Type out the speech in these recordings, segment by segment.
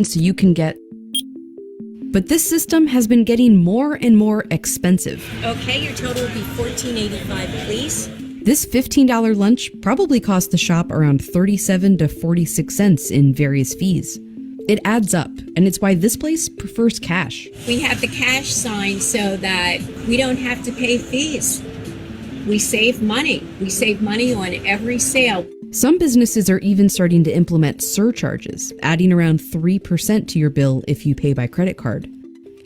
so you can get. But this system has been getting more and more expensive. Okay, your total will be $14.85, please. This $15 lunch probably cost the shop around 37 to 46 cents in various fees. It adds up, and it's why this place prefers cash. We have the cash sign so that we don't have to pay fees. We save money. We save money on every sale. Some businesses are even starting to implement surcharges, adding around 3% to your bill if you pay by credit card.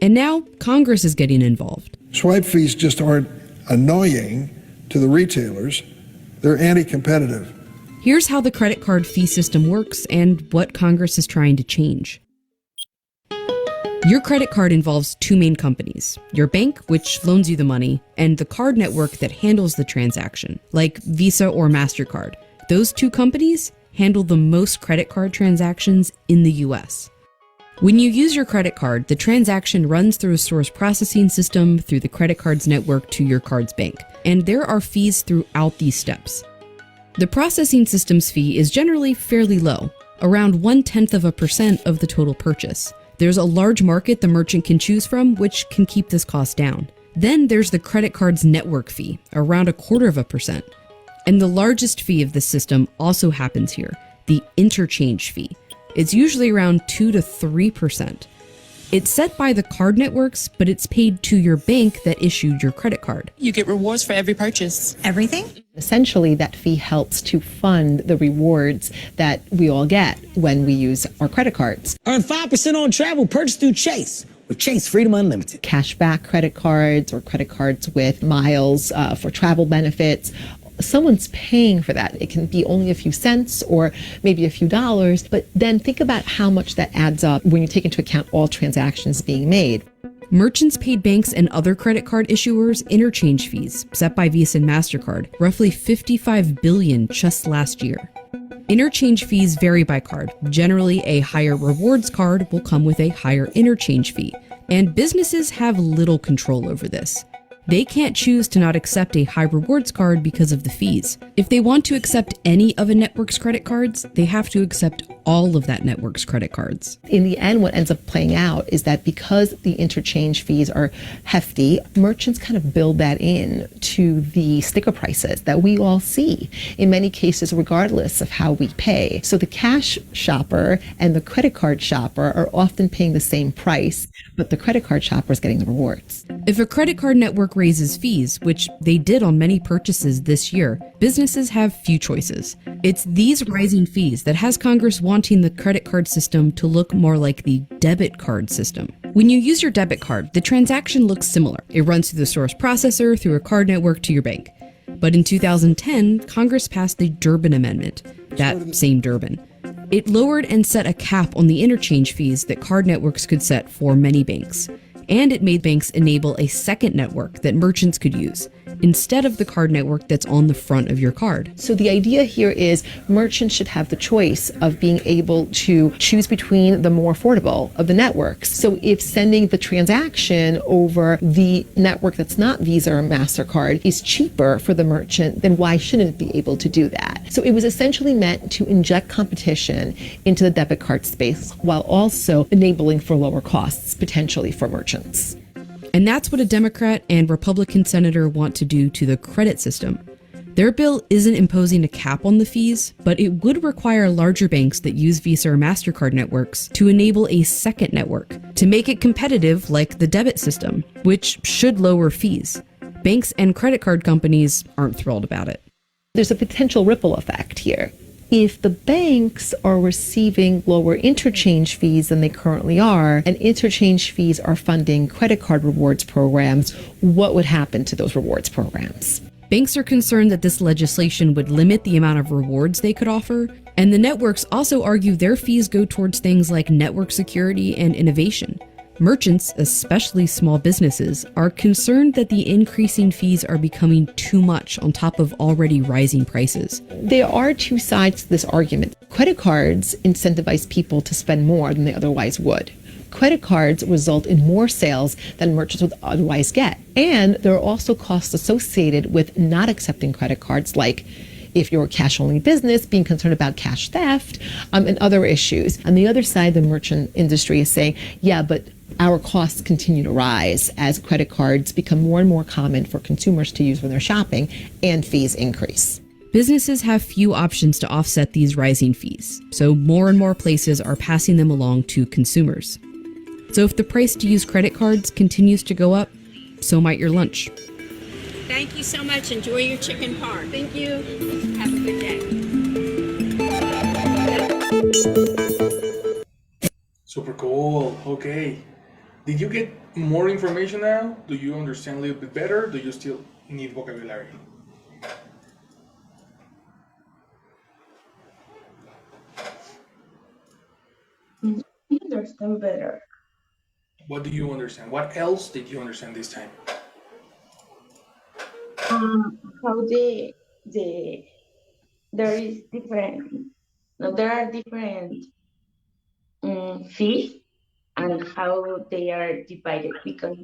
And now Congress is getting involved. Swipe fees just aren't annoying to the retailers. They're anti-competitive. Here's how the credit card fee system works and what Congress is trying to change. Your credit card involves two main companies, your bank, which loans you the money, and the card network that handles the transaction, like Visa or MasterCard. Those two companies handle the most credit card transactions in the US. When you use your credit card, the transaction runs through a store's processing system through the credit card's network to your card's bank, and there are fees throughout these steps. The processing system's fee is generally fairly low, around 0.1% of the total purchase. There's a large market the merchant can choose from, which can keep this cost down. Then there's the credit card's network fee, around 0.25%. And the largest fee of this system also happens here, the interchange fee. It's usually around 2 to 3%. It's set by the card networks, but it's paid to your bank that issued your credit card. You get rewards for every purchase. Everything? Essentially, that fee helps to fund the rewards that we all get when we use our credit cards. Earn 5% on travel purchased through Chase with Chase Freedom Unlimited. Cashback credit cards or credit cards with miles for travel benefits. Someone's paying for that. It can be only a few cents or maybe a few dollars, but then think about how much that adds up when you take into account all transactions being made. Merchants paid banks and other credit card issuers interchange fees set by Visa and MasterCard, roughly $55 billion just last year. Interchange fees vary by card. Generally, a higher rewards card will come with a higher interchange fee, and businesses have little control over this. They can't choose to not accept a high rewards card because of the fees. If they want to accept any of a network's credit cards, they have to accept all of that network's credit cards. In the end, what ends up playing out is that because the interchange fees are hefty, merchants kind of build that in to the sticker prices that we all see, in many cases, regardless of how we pay. So the cash shopper and the credit card shopper are often paying the same price, but the credit card shopper is getting the rewards. If a credit card network raises fees, which they did on many purchases this year, businesses have few choices. It's these rising fees that has Congress wanting the credit card system to look more like the debit card system. When you use your debit card, the transaction looks similar. It runs through the store's processor, through a card network to your bank. But in 2010, Congress passed the Durbin Amendment, that same Durbin. It lowered and set a cap on the interchange fees that card networks could set for many banks. And it made banks enable a second network that merchants could use, instead of the card network that's on the front of your card. So the idea here is merchants should have the choice of being able to choose between the more affordable of the networks. So if sending the transaction over the network that's not Visa or MasterCard is cheaper for the merchant, then why shouldn't it be able to do that? So it was essentially meant to inject competition into the debit card space while also enabling for lower costs potentially for merchants. And that's what a Democrat and Republican senator want to do to the credit system. Their bill isn't imposing a cap on the fees, but it would require larger banks that use Visa or MasterCard networks to enable a second network to make it competitive like the debit system, which should lower fees. Banks and credit card companies aren't thrilled about it. There's a potential ripple effect here. If the banks are receiving lower interchange fees than they currently are, and interchange fees are funding credit card rewards programs, what would happen to those rewards programs? Banks are concerned that this legislation would limit the amount of rewards they could offer, and the networks also argue their fees go towards things like network security and innovation. Merchants, especially small businesses, are concerned that the increasing fees are becoming too much on top of already rising prices. There are two sides to this argument. Credit cards incentivize people to spend more than they otherwise would. Credit cards result in more sales than merchants would otherwise get. And there are also costs associated with not accepting credit cards, like if you're a cash only business, being concerned about cash theft, and other issues. On the other side, the merchant industry is saying, yeah, but our costs continue to rise as credit cards become more and more common for consumers to use when they're shopping and fees increase. Businesses have few options to offset these rising fees, so more and more places are passing them along to consumers. So if the price to use credit cards continues to go up, so might your lunch. Thank you so much. Enjoy your chicken parm. Thank you. Have a good day. Super cool. Okay. Did you get more information now? Do you understand a little bit better? Do you still need vocabulary? I understand better. What do you understand? What else did you understand this time? How the there is different. No, there are different fees and how they are divided. Because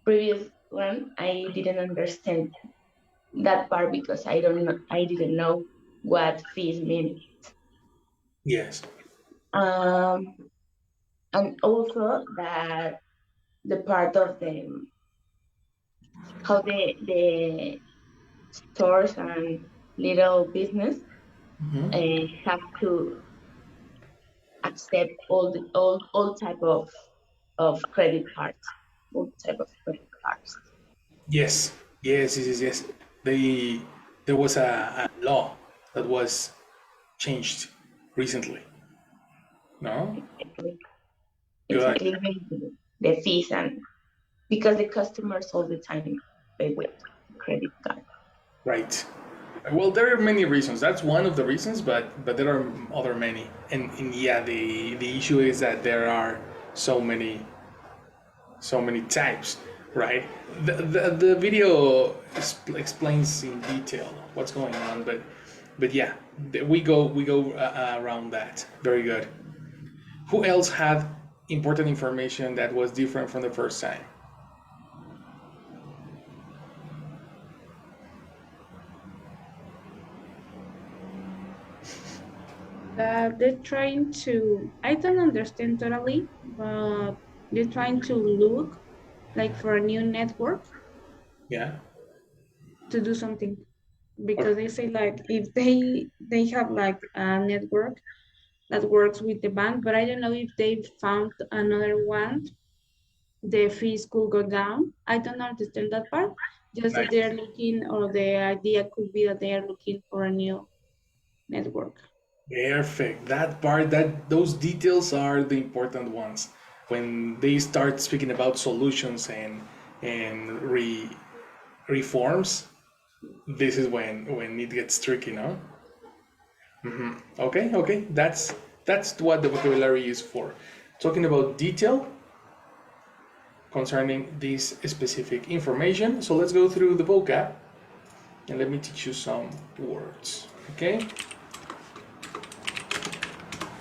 previous one I didn't understand that part because I didn't know what fees mean. Yes. Um, and also that the part of the how the stores and little business have to accept all type of credit cards, all type of credit cards. Yes. Yes. Yes. Yes. Yes. They there was a law that was changed recently. No. Exactly, Good. exactly the fees and because the customers all the time pay with credit card. Right. Well, there are many reasons. That's one of the reasons, but there are other many. And yeah, the issue is that there are so many types, right? The video explains in detail what's going on, but yeah, we go around that. Very good. Who else had important information that was different from the first time? They're trying to, I don't understand totally, but they're trying to look like for a new network Yeah. to do something because they say like if they have like a network that works with the bank, but I don't know if they found another one, the fees could go down. I don't understand that part. Just that Nice. they're looking, or the idea could be that they are looking for a new network. Perfect. That part, that those details are the important ones. When they start speaking about solutions and reforms, this is when it gets tricky, no? Okay, okay. That's what the vocabulary is for. Talking about detail concerning this specific information. So let's go through the vocab and let me teach you some words. Okay?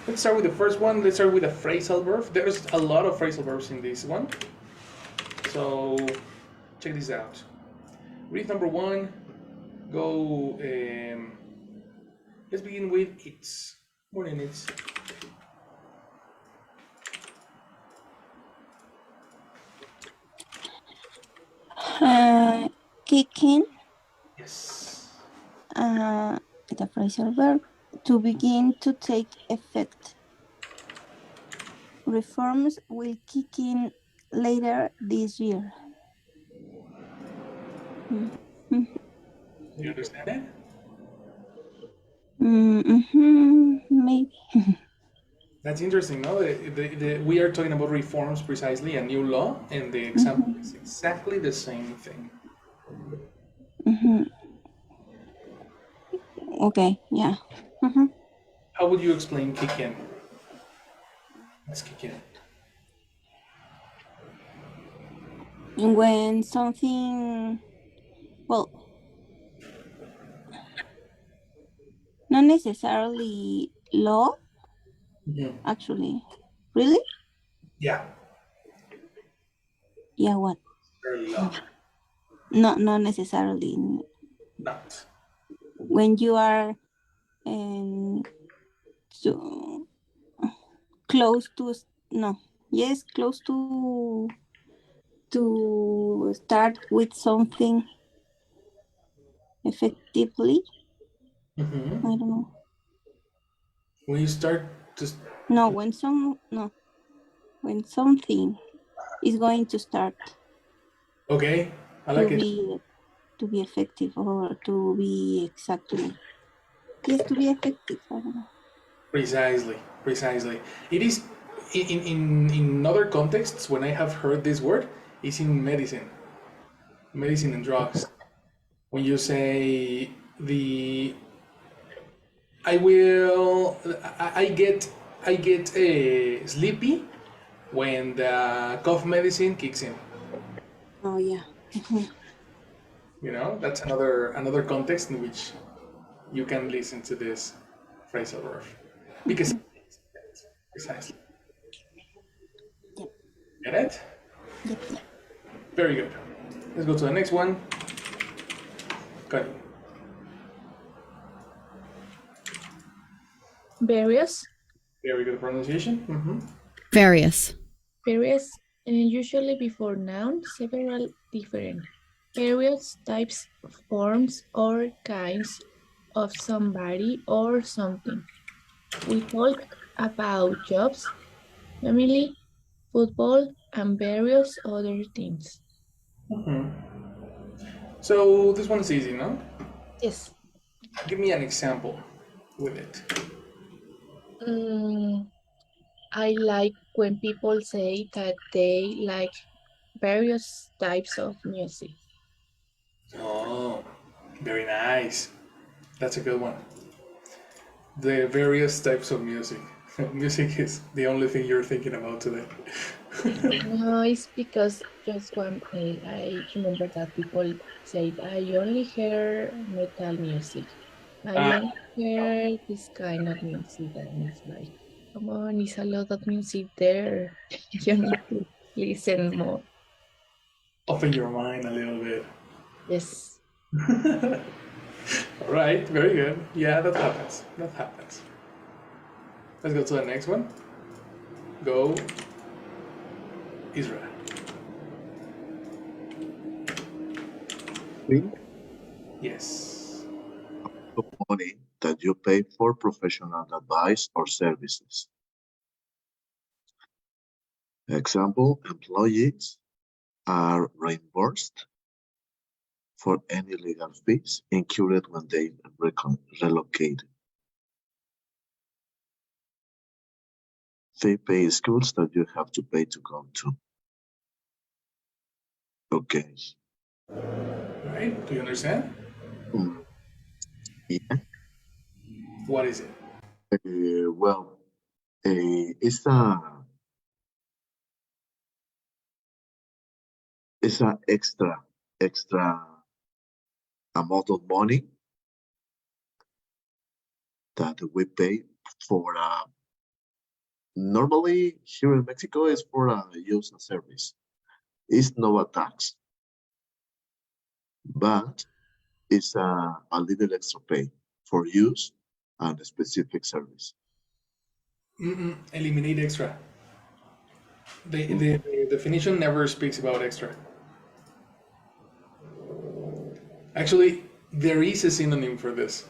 Let's start with the first one. Let's start with a phrasal verb. There's a lot of phrasal verbs in this one. So check this out. Read number one. Go. Let's begin with it's. Morning, it's. Kicking, Yes. the phrasal verb, to begin to take effect. Reforms will kick in later this year. Do you understand it? Maybe. That's interesting, no? We are talking about reforms precisely, a new law, and the example is exactly the same thing. Okay, yeah. How would you explain kick in? Let's kick in. When something, well, not necessarily law, actually. Really? Yeah, Yeah, what? very law. Not necessarily. Not. when you are so close to close to start with something effectively. Mm-hmm. I don't know. When you start to. No, when something is going to start Okay, I to like it. be effective or to be exactly to be effective. I don't know. Precisely, precisely. It is in other contexts when I have heard this word is in medicine and drugs. When you say the I will I get sleepy when the cough medicine kicks in. Oh yeah. You know, that's another context in which you can listen to this phrasal verb because precisely. Yep. Get it? Yep. Yep. Very good. Let's go to the next one. Got it. Various. Very good pronunciation. Mm-hmm. Various. Various, and usually before noun, several different. Various types, forms, or kinds of somebody or something. We talk about jobs, family, football, and various other things. So this one's easy, no? Yes. Give me an example with it. I like when people say that they like various types of music. Oh, very nice. That's a good one. The various types of music. Music is the only thing you're thinking about today. No, it's because just one day I remember that people said I only hear metal music. I Ah, only hear this kind of music, and it's like, come on, it's a lot of music there. You need to listen more. open your mind a little bit. Yes. All right, very good. Yeah, that happens. That happens. Let's go to the next one. Go, Israel. Fee Yes. of money that you pay for professional advice or services. Example, employees are reimbursed for any legal fees incurred when they relocate. They pay schools that you have to pay to go to. Okay. Right? Do you understand? Mm, yeah. What is it? Well, it's a extra amount of money that we pay for normally here in Mexico is for a use and service. It's not a tax, but it's a little extra pay for use and a specific service. Eliminate extra. The, Mm. the, the definition never speaks about extra. Actually, there is a synonym for this.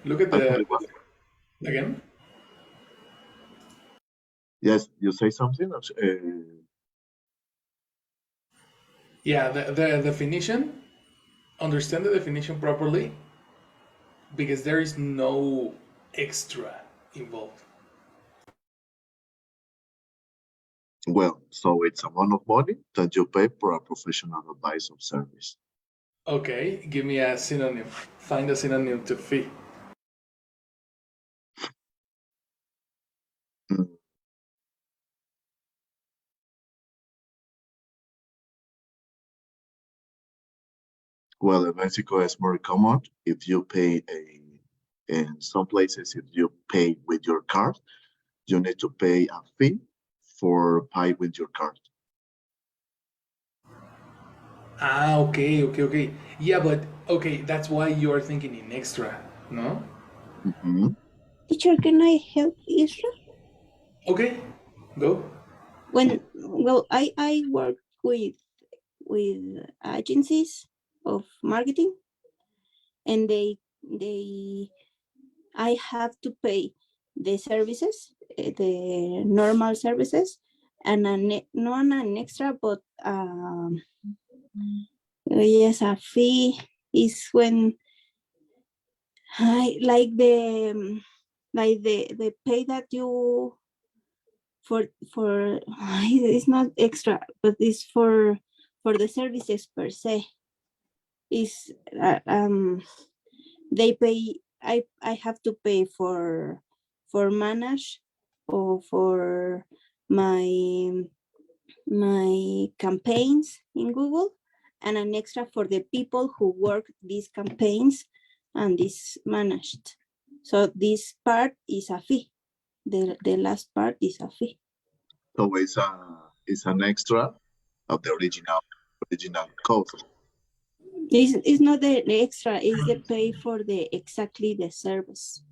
Look at the Actually, what? again. Yes, you say something? Yeah, the definition. Understand the definition properly, because there is no extra involved. Well, so it's amount of money that you pay for a professional advice or service. Okay, give me a synonym. Find a synonym to fee. Mm. Well, in Mexico, it's more common if you pay in some places, if you pay with your card, you need to pay a fee for pay with your card. Ah, okay. Yeah, but okay, that's why you are thinking in extra, no? Mm-hmm. Teacher, can I help Isra? Okay, go. I work with agencies of marketing, and they I have to pay the services, the normal services, and not an extra, but yes, a fee is when I like the pay that you for it's not extra, but it's for the services per se. Is they pay. I have to pay for manage or for my my campaigns in Google, and an extra for the people who work these campaigns and this managed. So this part is a fee. The last part is a fee. So it's an extra of the original cost. It's not the extra, it's the pay for the exactly the service.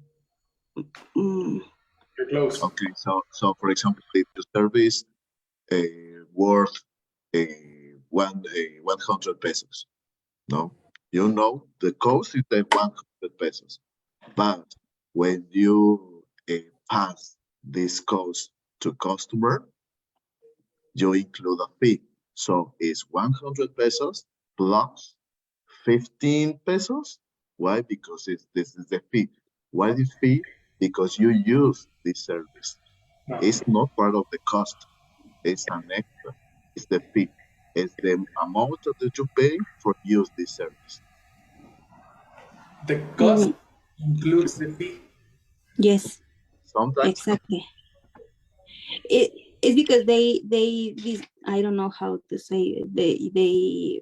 Mm. You're close. Okay, so for example, if the service worth 100 pesos, no, you know the cost is the 100 pesos, but when you pass this cost to customer, you include a fee. So it's 100 pesos plus 15 pesos. Why? Because this is the fee. Why the fee? Because you use this service. No. It's not part of the cost. It's an extra. It's the fee. It's the amount that you pay for use this service. The cost includes the fee. Yes, Sometimes, exactly. It's because they this I don't know how to say it. They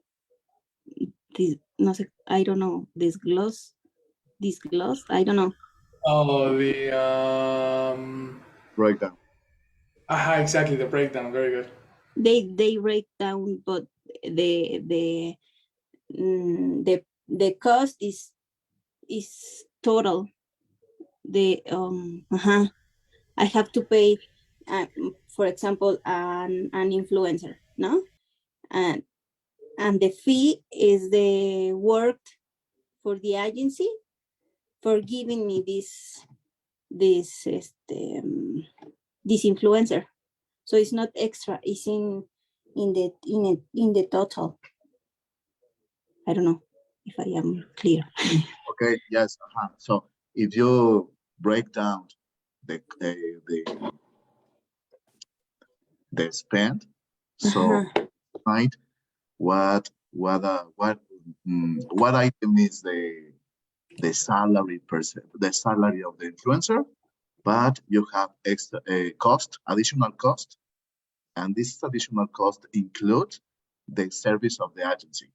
this no sé, I don't know disclose I don't know. Oh, the breakdown. aha, exactly, the breakdown. Very good. They break down, but the the cost is total. The I have to pay, for example, an influencer, no, and the fee is the work for the agency for giving me this this influencer. So it's not extra; it's in the total. I don't know if I am clear. Okay, yes. So if you break down the the the spend, so find what item is the salary the salary of the influencer, but you have extra cost, additional cost, and this additional cost includes the service of the agency.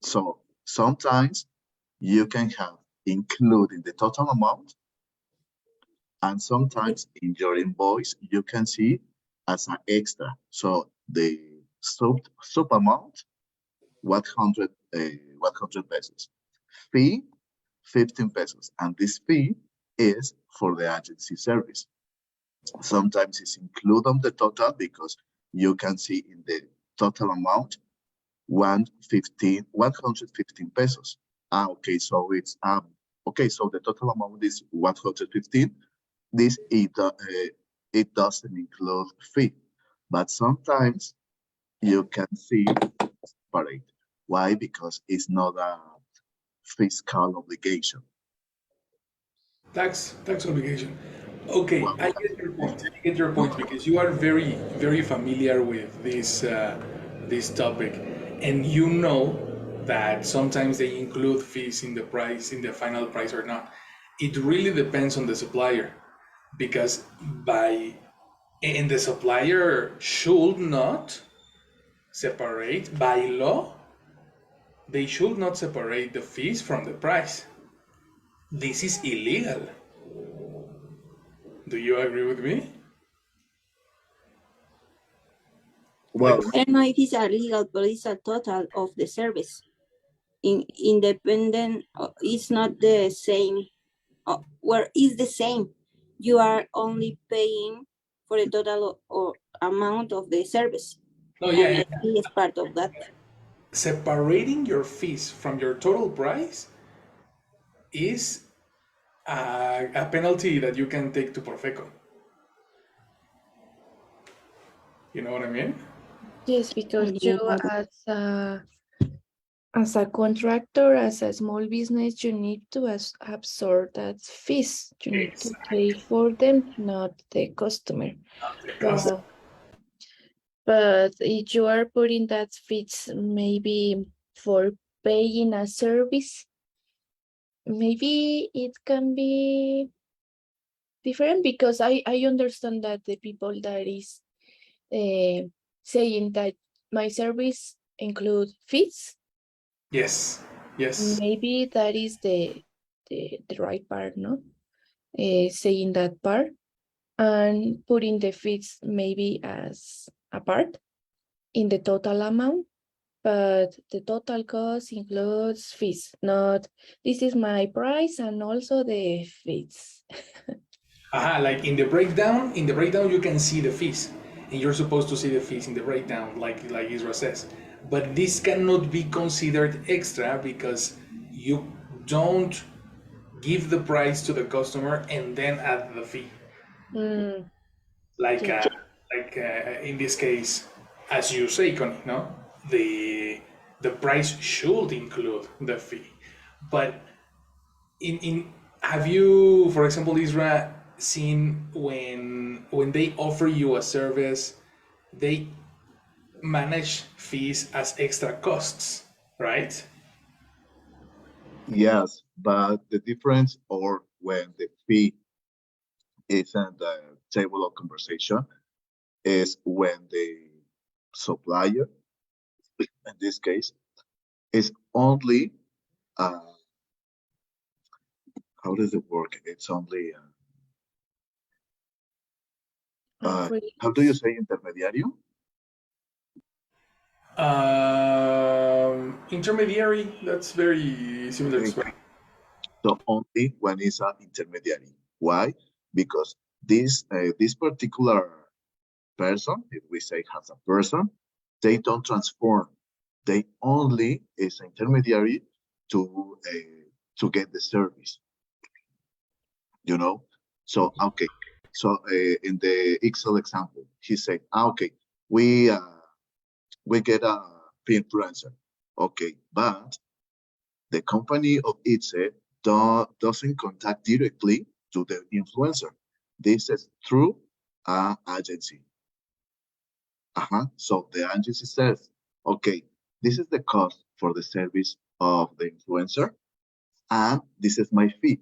So sometimes you can have including the total amount, and sometimes in your invoice you can see as an extra. So the sub amount 100 100 pesos, fee 15 pesos, and this fee is for the agency service. Sometimes it's included on the total because you can see in the total amount 115 pesos. Okay, so it's okay, so the total amount is 115. This it doesn't include fee, but sometimes you can see separate. Why? Because it's not a fiscal obligation. Tax obligation. Okay, I get your point. I get your point because you are very familiar with this topic, and you know that sometimes they include fees in the price, in the final price or not. It really depends on the supplier, because the supplier should not separate by law. They should not separate the fees from the price. This is illegal. Do you agree with me? Well, I don't know if it's a legal, but it's a total of the service. Independent, it's not the same, where is the same. You are only paying for the total or amount of the service. No, And yeah, the fee is part of that. separating your fees from your total price is a penalty that you can take to Profeco. You know what I mean? Yes, because you Yeah. as a contractor, as a small business, you need to absorb that fees. You need to pay for them, not the customer. But, but if you are putting that fees maybe for paying a service, maybe it can be different because I understand that the people that is saying that my service include fees. Yes, yes. Maybe that is the right part, no? Saying that part and putting the fees maybe as a part in the total amount, but the total cost includes fees, not this is my price and also the fees. Like in the breakdown you can see the fees, and you're supposed to see the fees in the breakdown, like Isra says. But this cannot be considered extra because you don't give the price to the customer and then add the fee. Mm, Like yeah. uh, in this case, as you say, Connie, no, the price should include the fee. But in have you, for example, Isra, seen when they offer you a service, they manage fees as extra costs, right? yes, but the difference, or when the fee isn't the table of conversation, is when the supplier, in this case, is only, how does it work? It's only, how do you say intermediario? Intermediary, that's very similar to Okay. Spain. So only when it's an intermediary. Why? Because this particular person, if we say has a person, they don't transform. They only is an intermediary to get the service. You know. So okay. So in the Excel example, he said, okay, we get a influencer. Okay, but the company of Itse doesn't contact directly to the influencer. This is through an agency. So the agency says, okay, this is the cost for the service of the influencer, and this is my fee.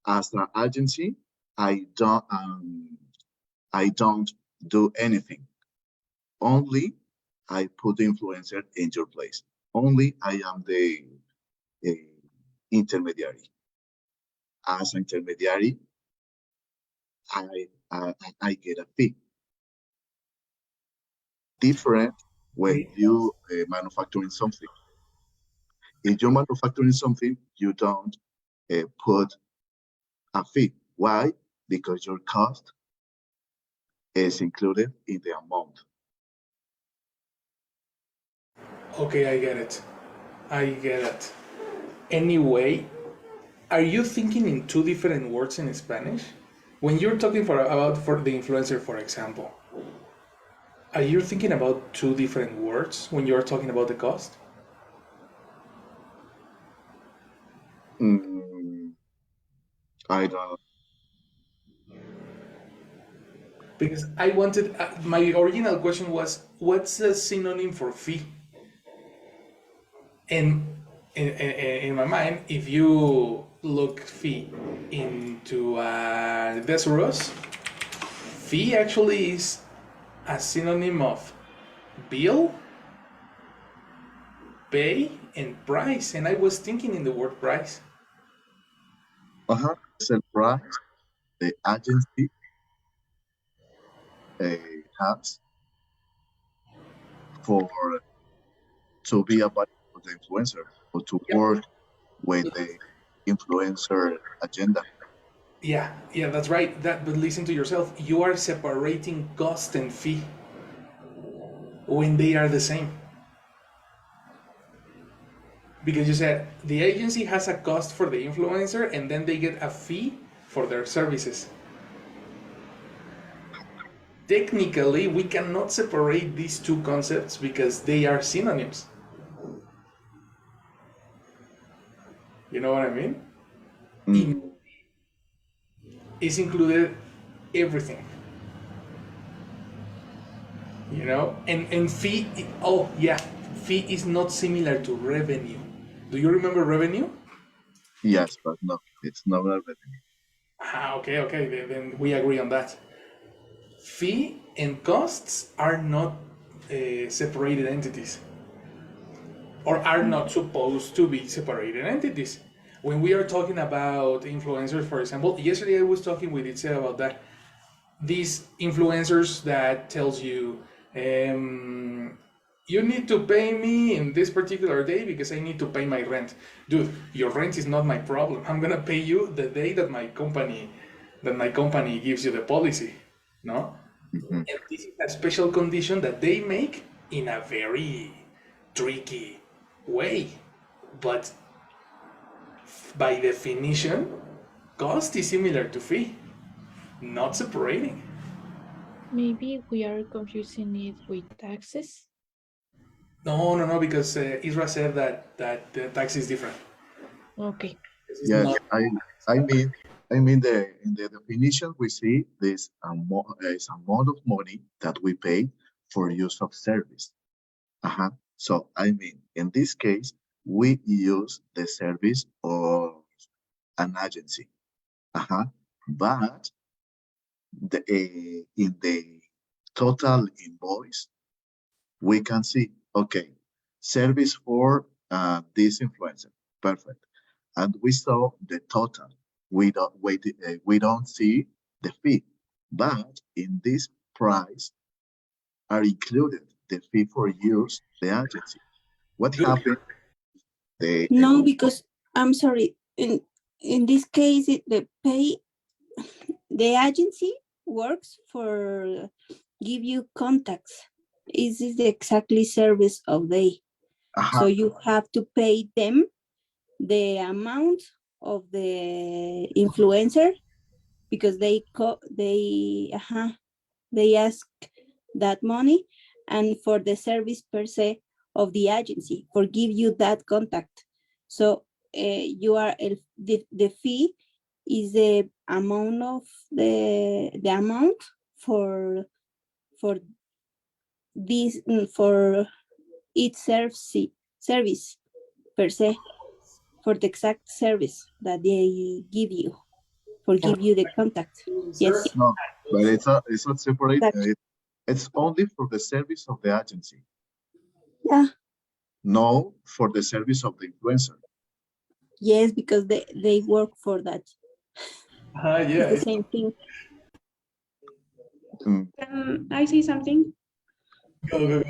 As an agency, I don't do anything. Only I put the influencer in your place. Only I am the intermediary. As an intermediary, I get a fee. Different when you manufacturing something. If you're manufacturing something, you don't put a fee. Why? Because your cost is included in the amount. Okay, I get it. I get it. Anyway, are you thinking in two different words in Spanish? When you're talking for the influencer, for example, are you thinking about two different words when you're talking about the cost? I don't. Because I wanted, my original question was, what's the synonym for fee? And in my mind, if you look fee into thesaurus, fee actually is a synonym of bill, pay, and price. And I was thinking in the word price. Sell price. The agency has for to be a part of the influencer or to work with the influencer agenda. Yeah, that's right. But listen to yourself. You are separating cost and fee when they are the same. Because you said the agency has a cost for the influencer and then they get a fee for their services. Technically, we cannot separate these two concepts because they are synonyms. You know what I mean? In is included everything. You know, and fee. Oh yeah, fee is not similar to revenue. Do you remember revenue? Yes, but no, it's not a revenue. Okay. Then we agree on that. Fee and costs are not separated entities, or are not supposed to be separated entities. When we are talking about influencers, for example, yesterday I was talking with Itze about that. These influencers that tells you, you need to pay me in this particular day because I need to pay my rent. Dude, your rent is not my problem. I'm gonna pay you the day that my company gives you the policy, no? And this is a special condition that they make in a very tricky way. But by definition, cost is similar to fee, not separating. Maybe we are confusing it with taxes. No, because Isra said that the tax is different. Okay. Yes, I mean the in the definition we see this is amount of money that we pay for use of service. So I mean in this case we use the service of an agency. But in the total invoice we can see, okay, service for this influencer, perfect, and we saw the total. We don't see the fee, but in this price are included the fee for use the agency. What happened? No, because I'm sorry. In this case, the agency works for give you contacts. This is the exactly service of they. So you have to pay them the amount of the influencer because they ask that money, and for the service per se of the agency for give you that contact. So you are the fee is the amount of the amount for this for each service per se, for the exact service that they give you the contact. Yes. No, but it's not separate. It's only for the service of the agency. Yeah. No, for the service of the influencer. Yes, because they work for that. Yeah. It's the same thing. Can I say something? Go.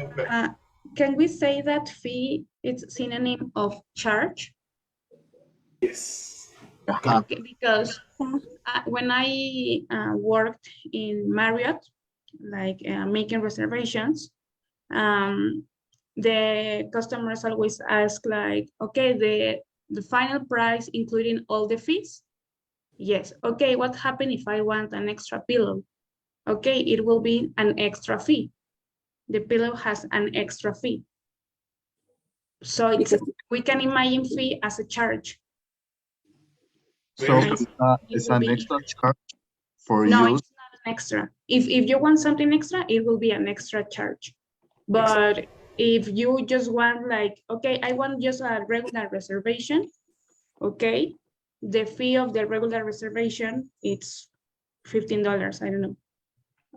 Can we say that fee is synonym of charge? Yes. Okay, because when I worked in Marriott, like making reservations, the customers always ask like, okay, the final price including all the fees? Yes. Okay, what happens if I want an extra pillow? Okay, it will be an extra fee. The pillow has an extra fee. So we can imagine fee as a charge. So it's an extra charge for no, use. it's not an extra. If you want something extra, it will be an extra charge. But if you just want like, okay, I want just a regular reservation, okay, the fee of the regular reservation, it's $15, I don't know.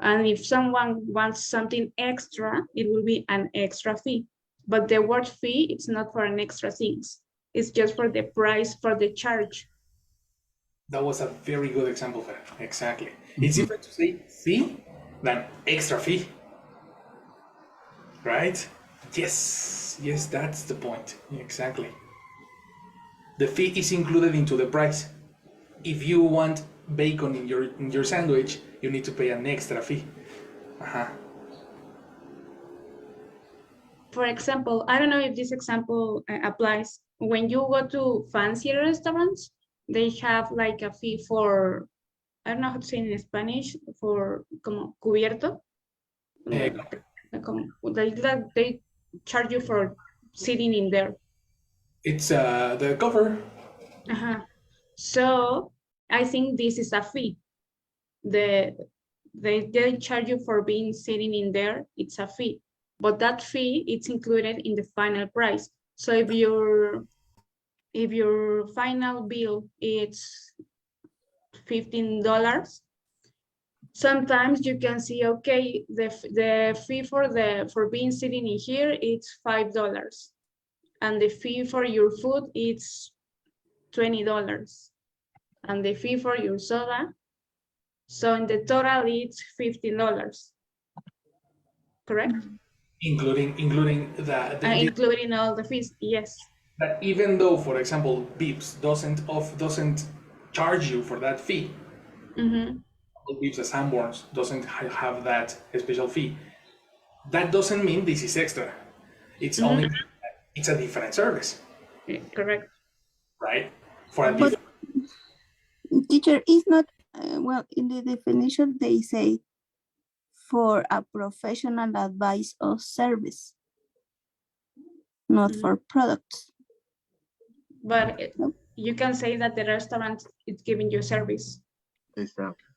And if someone wants something extra, it will be an extra fee. But the word fee, it's not for an extra things. It's just for the price for the charge. That was a very good example, Fer. Exactly. It's different to say fee than extra fee. Right? Yes, yes, that's the point. Exactly. The fee is included into the price. If you want bacon in your sandwich, you need to pay an extra fee. Uh-huh. For example, I don't know if this example applies. When you go to fancy restaurants, they have like a fee for, I don't know how to say in Spanish, for como cubierto. They charge you for sitting in there. It's the cover. So I think this is a fee. They charge you for being sitting in there. It's a fee, but that fee it's included in the final price. So if your final bill is $15, sometimes you can see, okay, the fee for being sitting in here it's $5, and the fee for your food it's $20, and the fee for your soda. So in the total, it's $15. Correct? Including the including all the fees, yes. But even though, for example, Beeps doesn't charge you for that fee, Beeps as Sanborns doesn't have that special fee. That doesn't mean this is extra. It's only it's a different service. Correct. Right? For a But different teacher is not well in the definition they say for a professional advice or service, not for products. But you can say that the restaurant is giving you service. Exactly.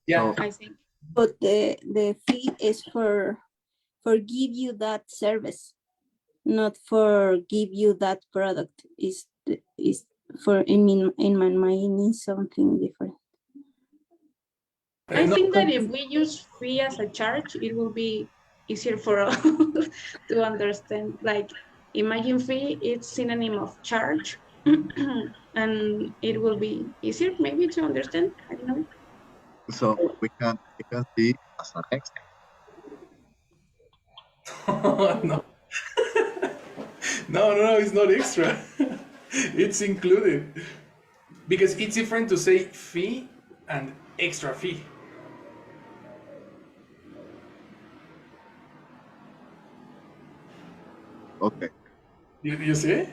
Yeah, I think. But the fee is for give you that service, not for give you that product. Is for in my mind is something different. I think that if we use fee as a charge, it will be easier for us to understand. Like, imagine fee, it's synonym of charge, and it will be easier maybe to understand. I don't know. So we can see as an extra. No. No, it's not extra. It's included. Because it's different to say fee and extra fee. Okay. You see?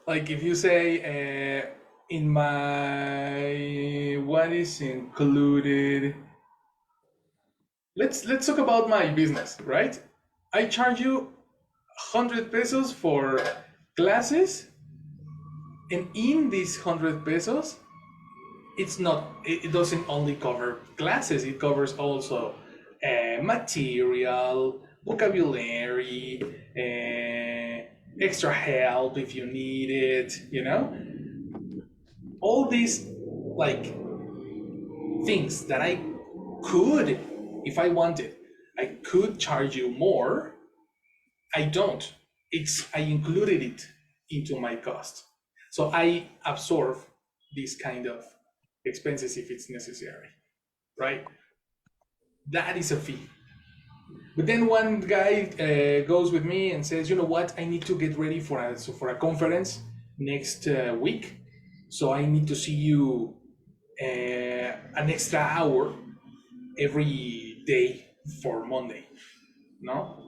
Like if you say in my what is included. Let's talk about my business, right? I charge you 100 pesos for classes, and in these 100 pesos, it doesn't only cover classes, it covers also material, vocabulary, extra help if you need it, all these like things that I could, if I wanted, I could charge you more. I don't. I included it into my cost. So I absorb these kind of expenses if it's necessary, right? That is a fee. But then one guy goes with me and says, you know what? I need to get ready for a conference next week. So I need to see you an extra hour every day for Monday. No?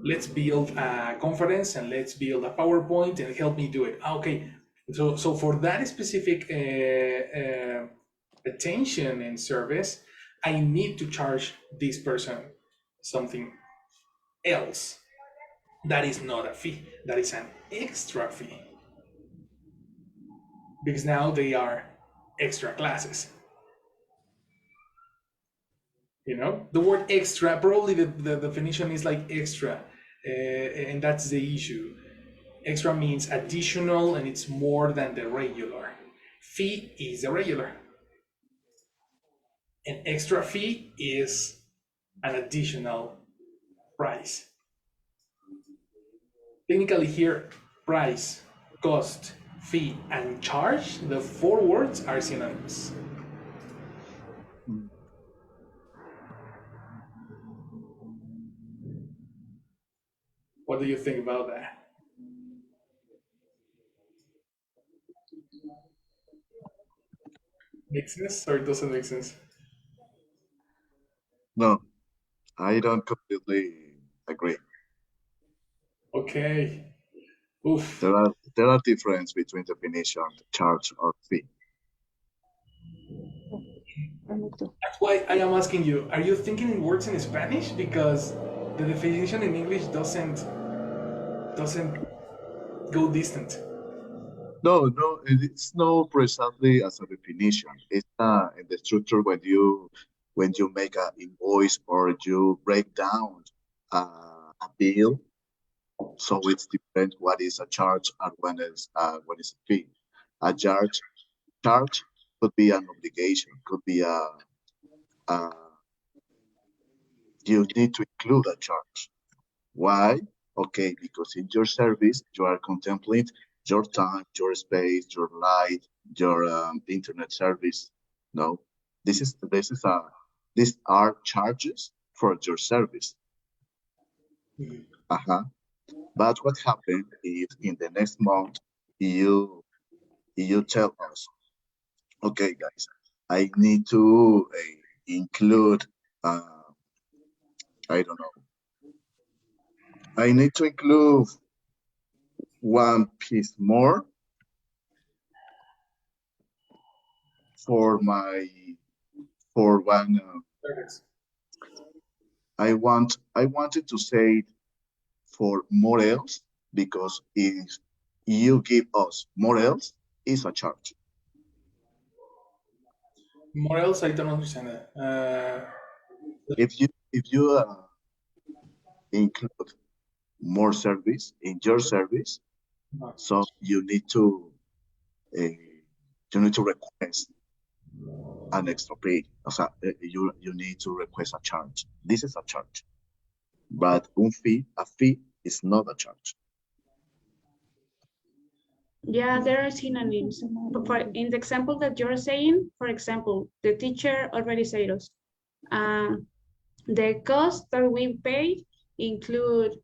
Let's build a conference and let's build a PowerPoint and help me do it. Okay. So for that specific attention and service, I need to charge this person something else. That is not a fee. That is an extra fee. Because now they are extra classes. The word extra, probably the definition is like extra, and that's the issue. Extra means additional, and it's more than the regular. Fee is the regular. An extra fee is an additional price. Technically here, price, cost, fee, and charge, the four words are synonymous. What do you think about that? Make sense or it doesn't make sense? No, I don't completely agree. Okay. Oof. There are difference between definition, charge, or fee. That's why I am asking you, are you thinking in words in Spanish? Because the definition in English doesn't go distant. No, no, it's not precisely as a definition. It's in the structure when you make an invoice or you break down a bill. So it's different what is a charge and what is a fee. A charge could be an obligation, could be a you need to include a charge. Why? Okay, because in your service you are contemplating your time, your space, your light, your internet service. No, these are charges for your service. Uh-huh. But what happened if in the next month you tell us, okay, guys, I need to include, I don't know, I need to include one piece more for my for one. I wanted to say for more else because if you give us more else, is a charge. More else, I don't understand that. If you include more service in your service, so you need to request an extra pay. O sea, you need to request a charge. This is a charge, but a fee is not a charge. Yeah, there are synonyms. In the example that you're saying, for example, the teacher already said us, the costs that we paid include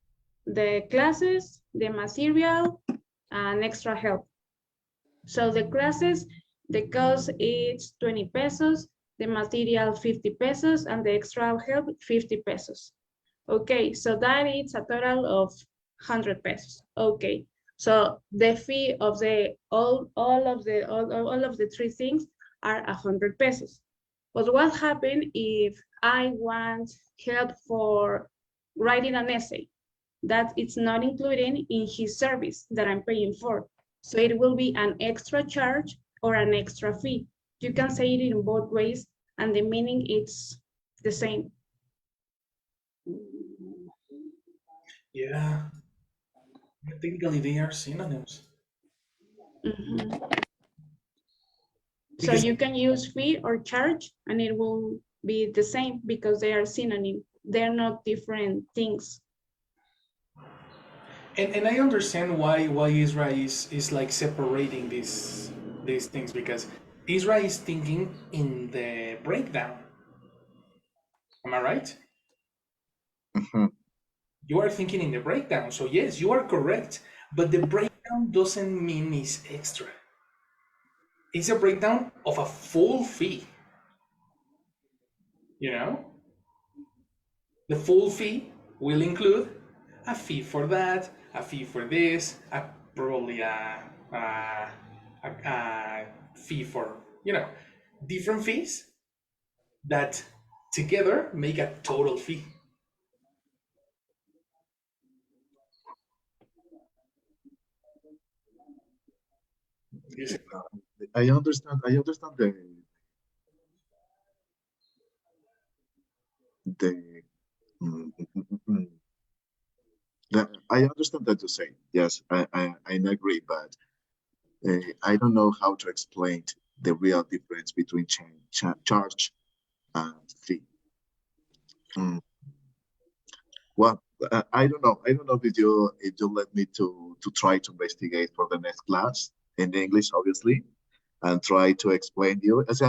the classes, the material, and extra help. So the classes, the cost is 20 pesos, the material 50 pesos, and the extra help 50 pesos. Okay, so that is a total of 100 pesos. Okay, so the fee of the all of the three things are 100 pesos. But what happens if I want help for writing an essay? That it's not included in his service that I'm paying for. So it will be an extra charge or an extra fee. You can say it in both ways and the meaning is the same. Yeah. Technically, they are synonyms. So you can use fee or charge and it will be the same because they are synonym. They're not different things. And I understand why Israel is like separating these things because Israel is thinking in the breakdown. Am I right? You are thinking in the breakdown. So yes, you are correct. But the breakdown doesn't mean it's extra. It's a breakdown of a full fee. You know? The full fee will include a fee for that, a fee for this, probably a fee for, different fees that together make a total fee. I understand. The mm, mm, mm, mm, I understand that you say yes. I agree, but I don't know how to explain the real difference between charge and fee. Mm, well, I don't know. I don't know if you let me to try to investigate for the next class in English, obviously, and try to explain you it's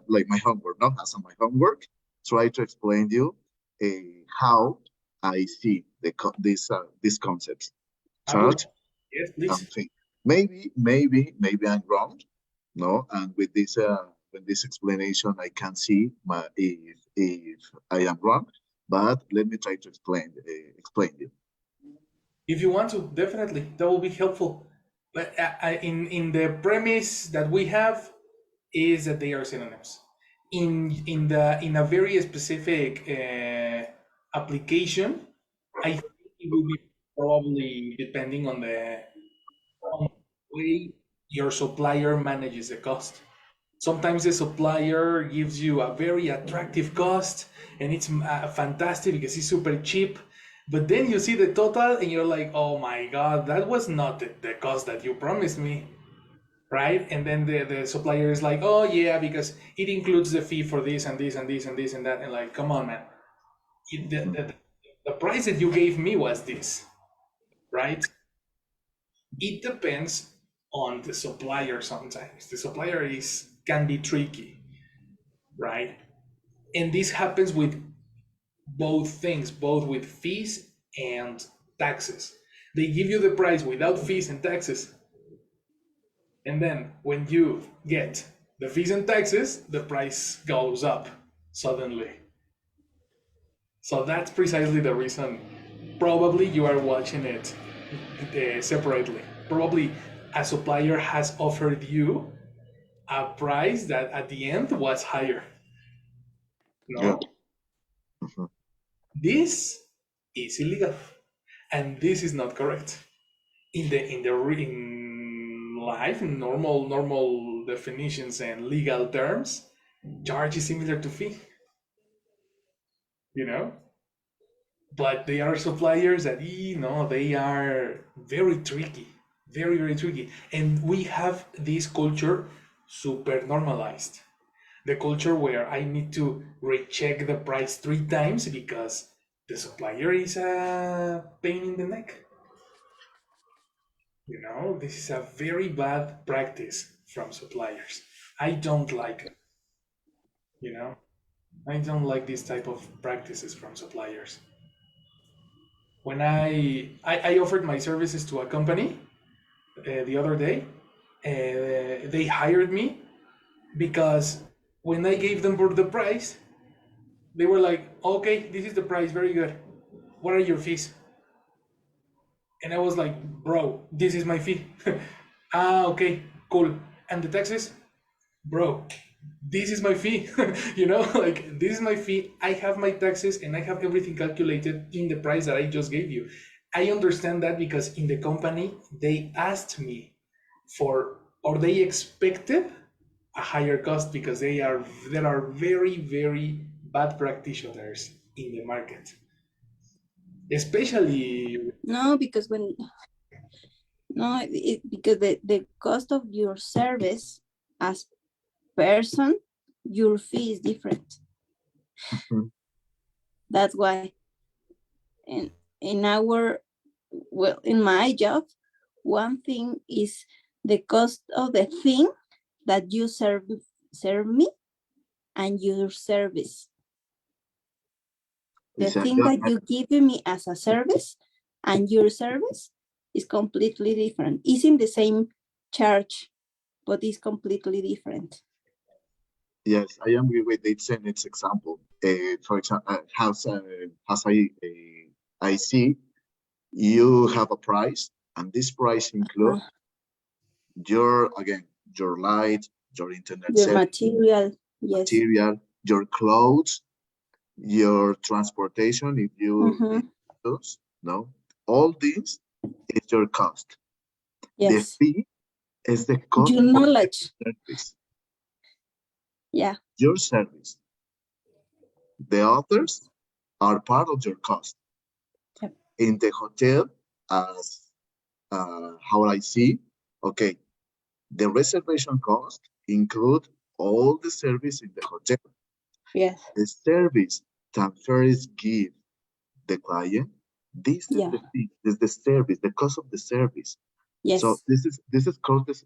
like my homework, not as my homework. Try to explain you how I see these concepts. I will. Charge Yes, and please. fee. Maybe I'm wrong. No, and with this explanation, I can see if I am wrong. But let me try to explain you. If you want to, definitely that will be helpful. But in the premise that we have is that they are synonyms. In a very specific application, I think it will be probably depending on the way your supplier manages the cost. Sometimes the supplier gives you a very attractive cost and it's fantastic because it's super cheap. But then you see the total and you're like, oh my God, that was not the cost that you promised me, right? And then the supplier is like, oh yeah, because it includes the fee for this and this and this and this and that. And like, come on, man. The price that you gave me was this, right? It depends on the supplier sometimes. The supplier can be tricky, right? And this happens with both things, both with fees and taxes. They give you the price without fees and taxes. And then when you get the fees and taxes, the price goes up suddenly. So that's precisely the reason. Probably you are watching it separately. Probably a supplier has offered you a price that at the end was higher. No? Yeah. Mhm. This is illegal, and this is not correct. In life, in normal definitions and legal terms, charge is similar to fee. You know, but they are suppliers that they are very tricky, very tricky, and we have this culture super normalized. The culture where I need to recheck the price 3 times because the supplier is a pain in the neck. This is a very bad practice from suppliers. I don't like it. You know, I don't like this type of practices from suppliers. When I offered my services to a company the other day, they hired me because when I gave them the price, they were like, okay, this is the price, very good. What are your fees? And I was like, bro, this is my fee. Okay, cool. And the taxes? Bro, this is my fee. Like, this is my fee. I have my taxes and I have everything calculated in the price that I just gave you. I understand that because in the company, they asked me or they expected a higher cost because there are very, very bad practitioners in the market. Especially No, because because the cost of your service as person, your fee is different. Mhm. That's why. And in my job, one thing is the cost of the thing that you serve me and your service. The thing that you give me as a service and your service is completely different. It's in the same charge, but it's completely different. Yes, I agree with its example. For example, as I see, you have a price, and this price includes your light, your internet Your service, material, yes. your clothes, your transportation if you need those. No, all these is your cost. Yes. The fee is the cost your knowledge. of service. Yeah. Your service. The others are part of your cost. Yep. In the hotel, as how I see, okay, the reservation cost include all the service in the hotel. Yes. The service that first give the client, this is the fee, this is the service, the cost of the service. Yes. So this is cost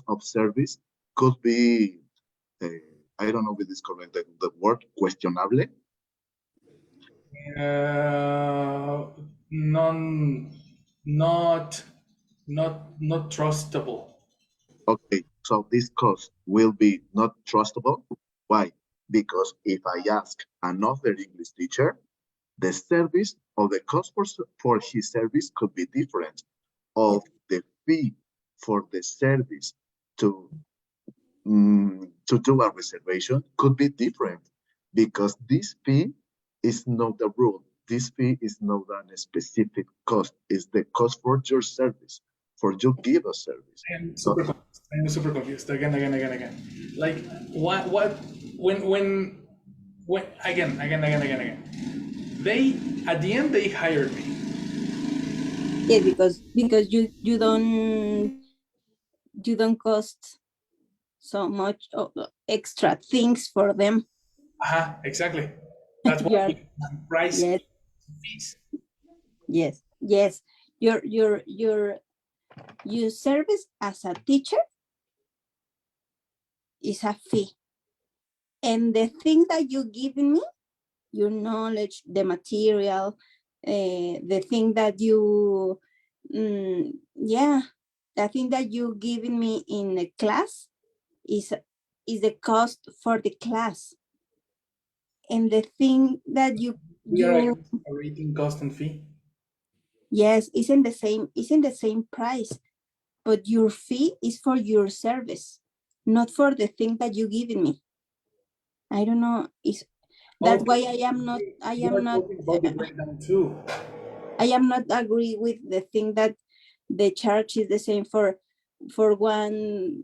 of service could be, I don't know if it is correct, the word questionable. non, not trustable. Okay, so this cost will be not trustable. Why? Because if I ask another English teacher, the service or the cost for his service could be different. Of the fee for the service to to do a reservation could be different because this fee is not the rule. This fee is not a specific cost. It's the cost for your service, for you give a service. I'm So super confused. I'm super confused. Again. Like what when again. They at the end they hired me. Yeah, because you don't cost so much extra things for them. Exactly. That's why You are, we price yes, fees. yes. Your service as a teacher is a fee, and the thing that you give me, your knowledge, the material, the thing that you, yeah, the thing that you giving me in the class is the cost for the class, and the thing that We are you rating cost and fee. yes, it's in the same price, but your fee is for your service, not for the thing that you giving me. I don't know. That's why I am not. I You am are not. talking about the breakdown too. I am not agree with the thing that the charge is the same for one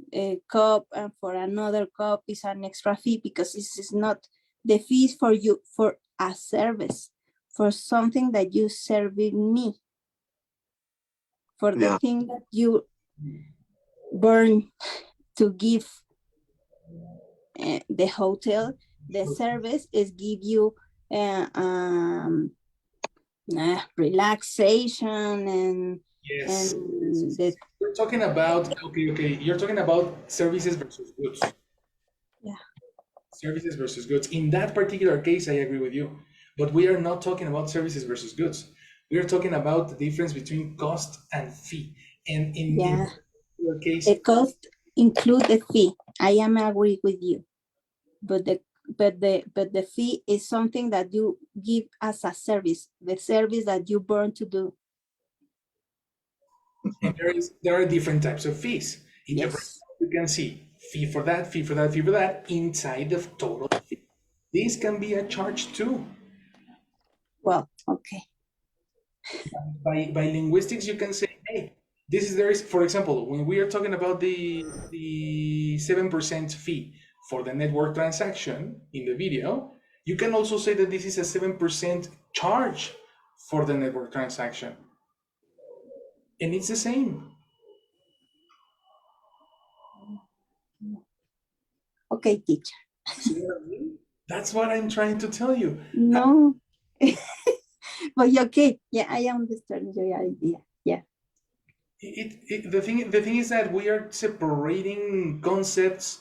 cup, and for another cup is an extra fee, because this is not the fees for you for a service, for something that you serving me, for the yeah, thing that you burn to give the hotel. The service is give you relaxation and Yes. the You're talking about okay. You're talking about services versus goods. yeah. Services versus goods. In that particular case, I agree with you. But we are not talking about services versus goods. We are talking about the difference between cost and fee. And in Yeah, your case, the cost include the fee. I am agree with you, but the fee is something that you give as a service, the service that you burn to do. and there are different types of fees. In the Yes. breakdown, you can see fee for that, fee for that, fee for that inside the total fee. This can be a charge too. Well, okay. By linguistics, you can say, hey, this is there is, for example, when we are talking about the 7% fee for the network transaction in the video, you can also say that this is a 7% charge for the network transaction, and it's the same. Okay, teacher. See what I mean? That's what I'm trying to tell you. No. But okay, yeah, I understand your idea. Yeah. The thing is that we are separating concepts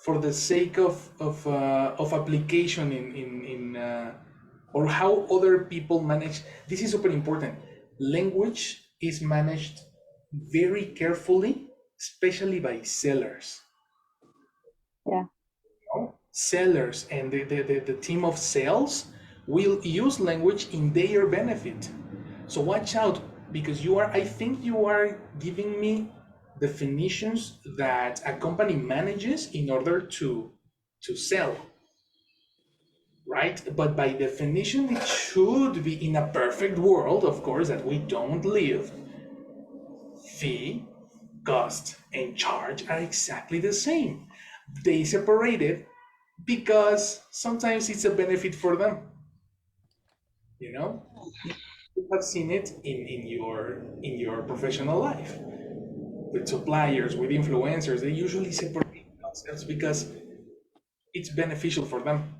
for the sake of application in or how other people manage. This is super important. Language is managed very carefully, especially by sellers. Yeah. Sellers and the team of sales will use language in their benefit. So watch out, because I think you are giving me definitions that a company manages in order to sell, right? But by definition, it should be, in a perfect world, of course, that we don't live, fee, cost, and charge are exactly the same. They separated because sometimes it's a benefit for them. You know, you have seen it in your professional life with suppliers, with influencers. They usually separate concepts because it's beneficial for them.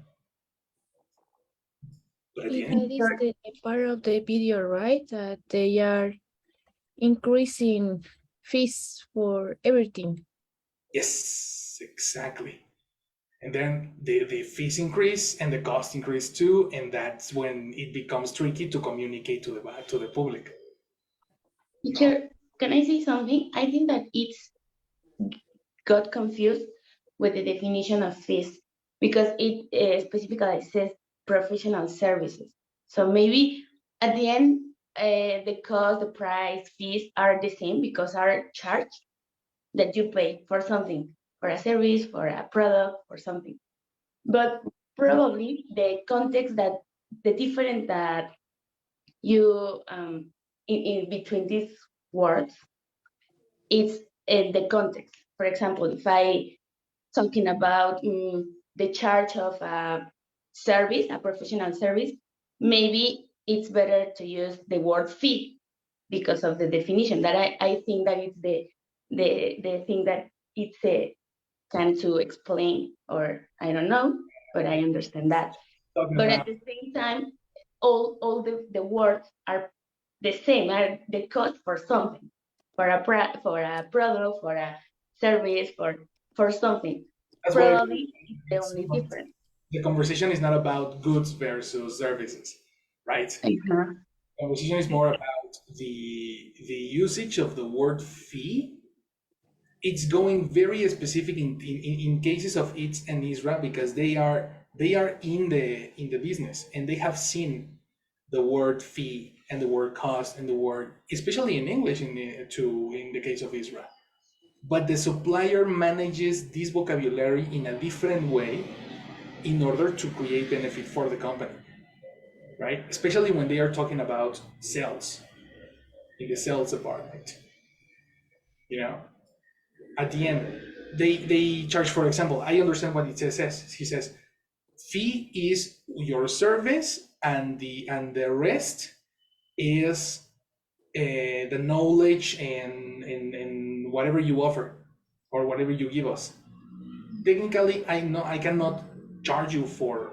But at the That end, is the part of the video, right? That they are increasing fees for everything. yes, exactly. And then the fees increase and the cost increase too, and that's when it becomes tricky to communicate to the public. Teacher, can I say something? I think that it's got confused with the definition of fees because it specifically says professional services. So maybe at the end, the cost, the price, fees are the same because are charged that you pay for something, for a service, for a product, or something. But probably the context that the difference that you in between these words is the context. For example, if I talking about the charge of a service, a professional service, maybe it's better to use the word fee because of the definition. That I think that it's the thing that it's can to explain, or I don't know, but I understand that. But at the same time, all the words are the same, are the cost for something, for a product, for a service, for something. That's why Probably it's the only difference. the conversation is not about goods versus services, right? Uh-huh. The conversation is more about the usage of the word fee. It's going very specific in cases of ITS and ISRA because they are in the business and they have seen the word fee and the word cost and the word, especially in English in the case of ISRA. But the supplier manages this vocabulary in a different way in order to create benefit for the company, right? Especially when they are talking about sales, in the sales department. You know, at the end, they charge, for example, I understand what it says. He says, fee is your service and the rest is the knowledge and whatever you offer or whatever you give us. Technically, I know I cannot charge you for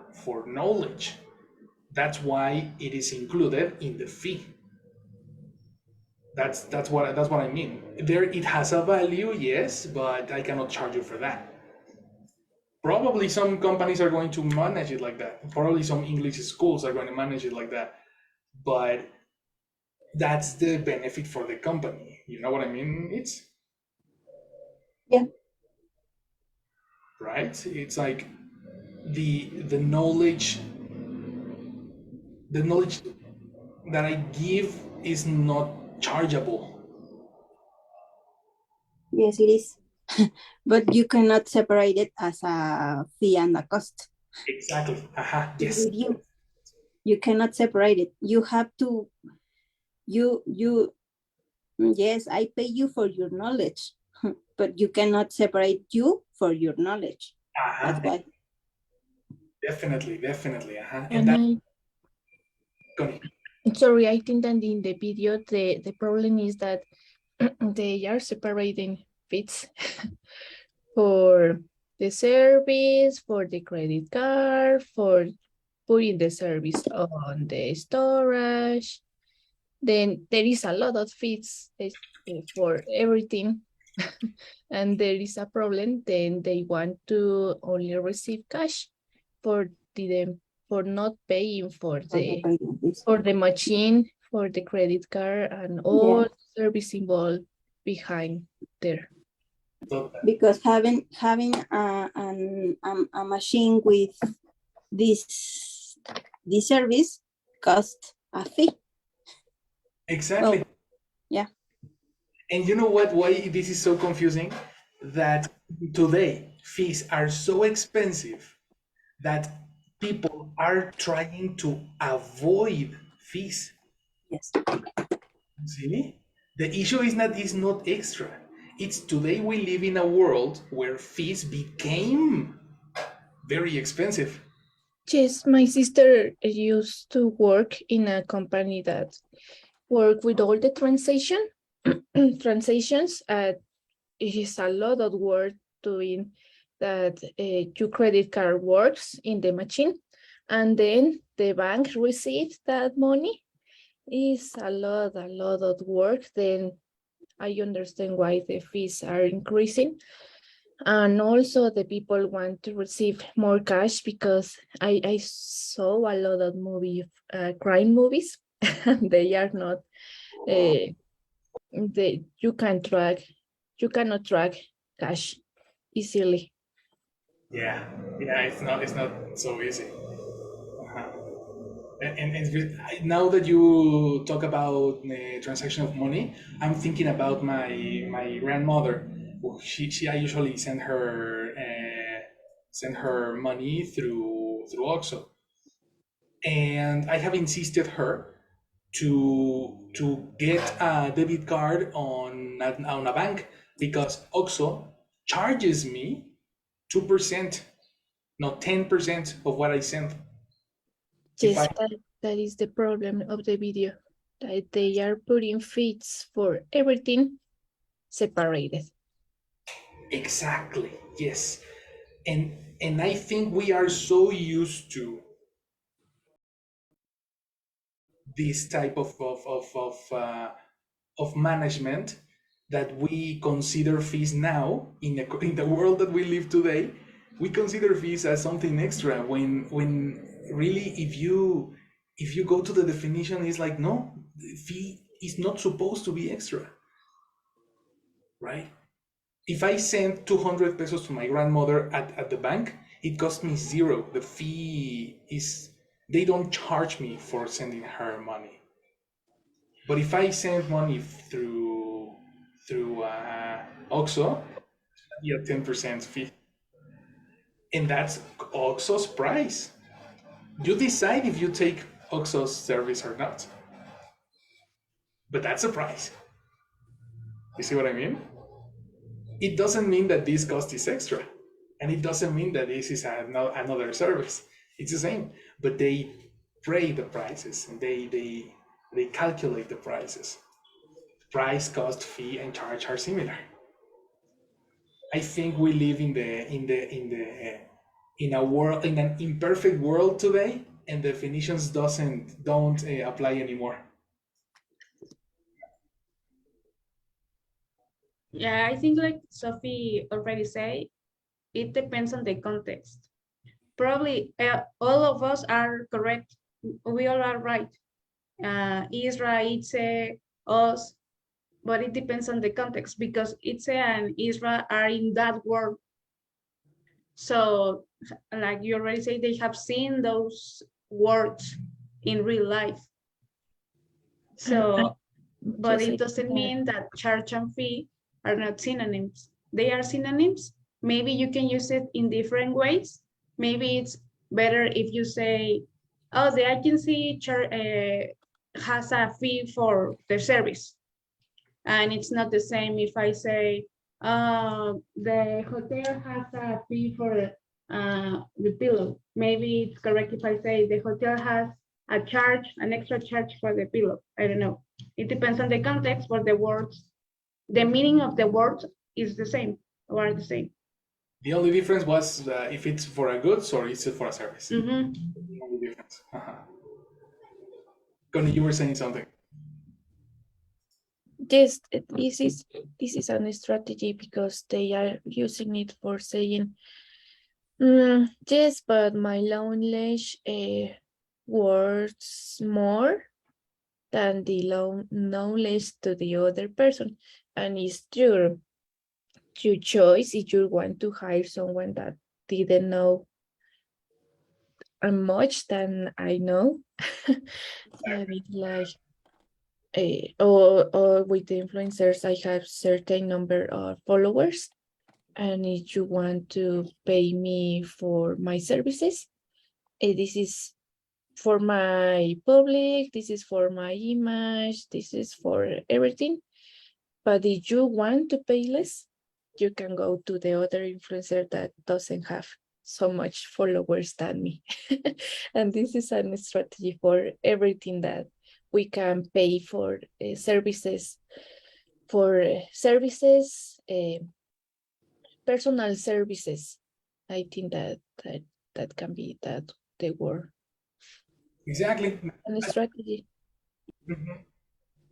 knowledge. That's why it is included in the fee. That's what I mean. There, it has a value, yes, but I cannot charge you for that. Probably some companies are going to manage it like that. Probably some English schools are going to manage it like that. But that's the benefit for the company. You know what I mean? It's Yeah. right. It's like the knowledge that I give is not chargeable. Yes, it is. But you cannot separate it as a fee and a cost. Exactly. Yes. You cannot separate it. You have to, yes, I pay you for your knowledge, but you cannot separate you for your knowledge. That's why. Definitely. And sorry, I think that in the video, the problem is that they are separating fees for the service, for the credit card, for putting the service on the storage. Then there is a lot of fees for everything. And there is a problem, then they want to only receive cash for not paying for the machine, for the credit card, and all service involved behind there. Because having a machine with this service cost a fee. Exactly. Well, yeah. And you know what? Why this is so confusing? That today fees are so expensive that people are trying to avoid fees. Yes. See? The issue is not extra. It's today we live in a world where fees became very expensive. Yes, my sister used to work in a company that work with all the transactions. It is a lot of work doing that. Your credit card works in the machine, and then the bank receives that money. Is a lot of work. Then I understand why the fees are increasing. And also the people want to receive more cash because I saw a lot of crime movies and they are not you cannot track cash easily. Yeah, it's not so easy. Uh-huh. Now that you talk about the transaction of money, I'm thinking about my grandmother. She I usually send her money through OXXO, and I have insisted her to get a debit card on a bank because OXXO charges me 2%, not 10% of what I send. Yes, that is the problem of the video, that they are putting fees for everything separated. Exactly, yes. And I think we are so used to this type of management that we consider fees now in the world that we live today. We consider fees as something extra when really if you go to the definition, it's like no, the fee is not supposed to be extra, right? If I send 200 pesos to my grandmother at the bank, it costs me zero. The fee is, they don't charge me for sending her money. But if I send money through OXXO, you get 10% fee. And that's OXXO's price. You decide if you take OXXO's service or not. But that's a price. You see what I mean? It doesn't mean that this cost is extra. And it doesn't mean that this is another service. It's the same. But they pay the prices and they calculate the prices. Price, cost, fee, and charge are similar. I think we live in a world, in an imperfect world today, and definitions don't apply anymore. Yeah, I think like Sophie already said, it depends on the context. Probably all of us are correct. We all are right. Isra, Itze, us, but it depends on the context because Itze and Isra are in that world. So, like you already say, they have seen those words in real life. So, but it doesn't mean that charge and fee are not synonyms. They are synonyms. Maybe you can use it in different ways. Maybe it's better if you say, oh, the agency has a fee for their service. And it's not the same if I say, the hotel has a fee for the pillow. Maybe it's correct if I say the hotel has an extra charge for the pillow. I don't know. It depends on the context, but the meaning of the words is the same or are the same. The only difference was if it's for a goods or it's for a service. Mm-hmm. The only difference. Connie, you were saying something. Yes, this is a strategy because they are using it for saying, yes, but my knowledge works more than the knowledge to the other person, and it's your choice if you want to hire someone that didn't know much than I know. I mean, like, or with the influencers, I have certain number of followers, and if you want to pay me for my services, this is for my public, this is for my image, this is for everything. But if you want to pay less, you can go to the other influencer that doesn't have so much followers than me. And this is a strategy for everything that we can pay for services, personal services. I think that can be that the word. Exactly. And strategy. Mm-hmm.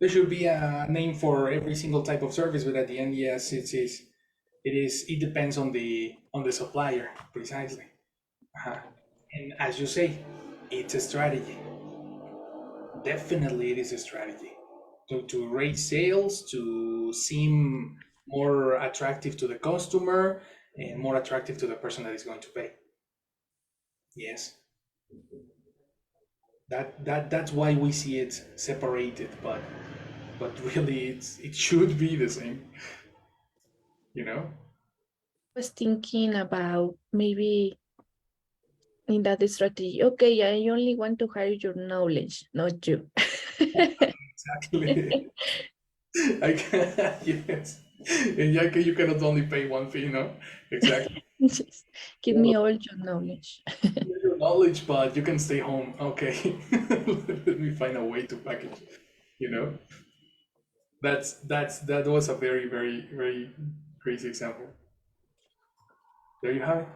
There should be a name for every single type of service, but at the end, yes, it is. It depends on the supplier precisely. And as you say, it's a strategy. Definitely, it is a strategy to raise sales, to seem more attractive to the customer and more attractive to the person that is going to pay. Yes, that's why we see it separated, but really, it should be the same. You know. Was thinking about maybe in that strategy. Okay, I only want to hire your knowledge, not you. Exactly. I can, yes. And yeah, you cannot only pay one fee, no? Exactly. Just give me all your knowledge. Your knowledge, but you can stay home. Okay. Let me find a way to package. You know, that was a very, very, very crazy example. There you have it.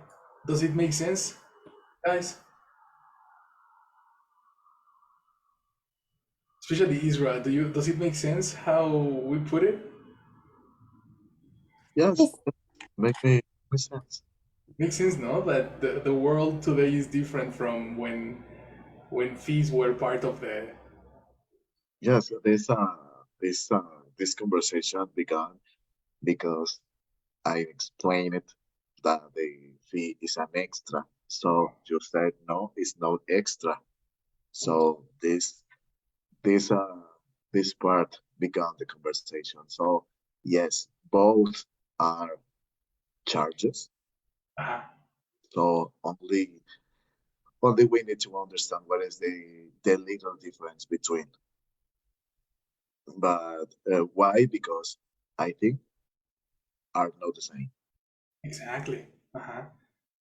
Does it make sense, guys? Especially Israel. Does it make sense how we put it? Yes, make sense. Makes sense, no? That the world today is different from when fees were part of the. Yes, this conversation began because I explained that the fee is an extra. So you said no, it's not extra. So this uh this part began the conversation. So yes, both are charges. So only we need to understand what is the legal difference between. But why? Because I think are not the same. Exactly.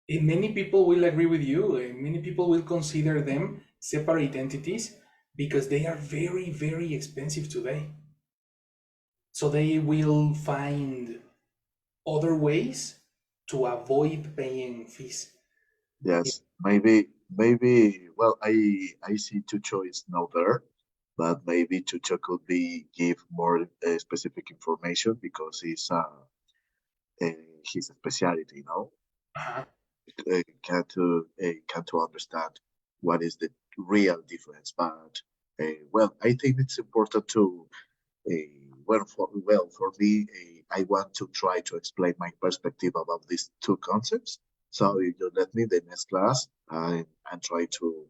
And many people will agree with you. Many people will consider them separate entities because they are very, very expensive today. So they will find other ways to avoid paying fees. Yes, maybe. Well, I see two choice now there, but maybe Chucho could be give more specific information because uh, his specialty, you know, can to understand what is the real difference. But well, I think it's important to for me, I want to try to explain my perspective about these two concepts. So you let me the next class and try to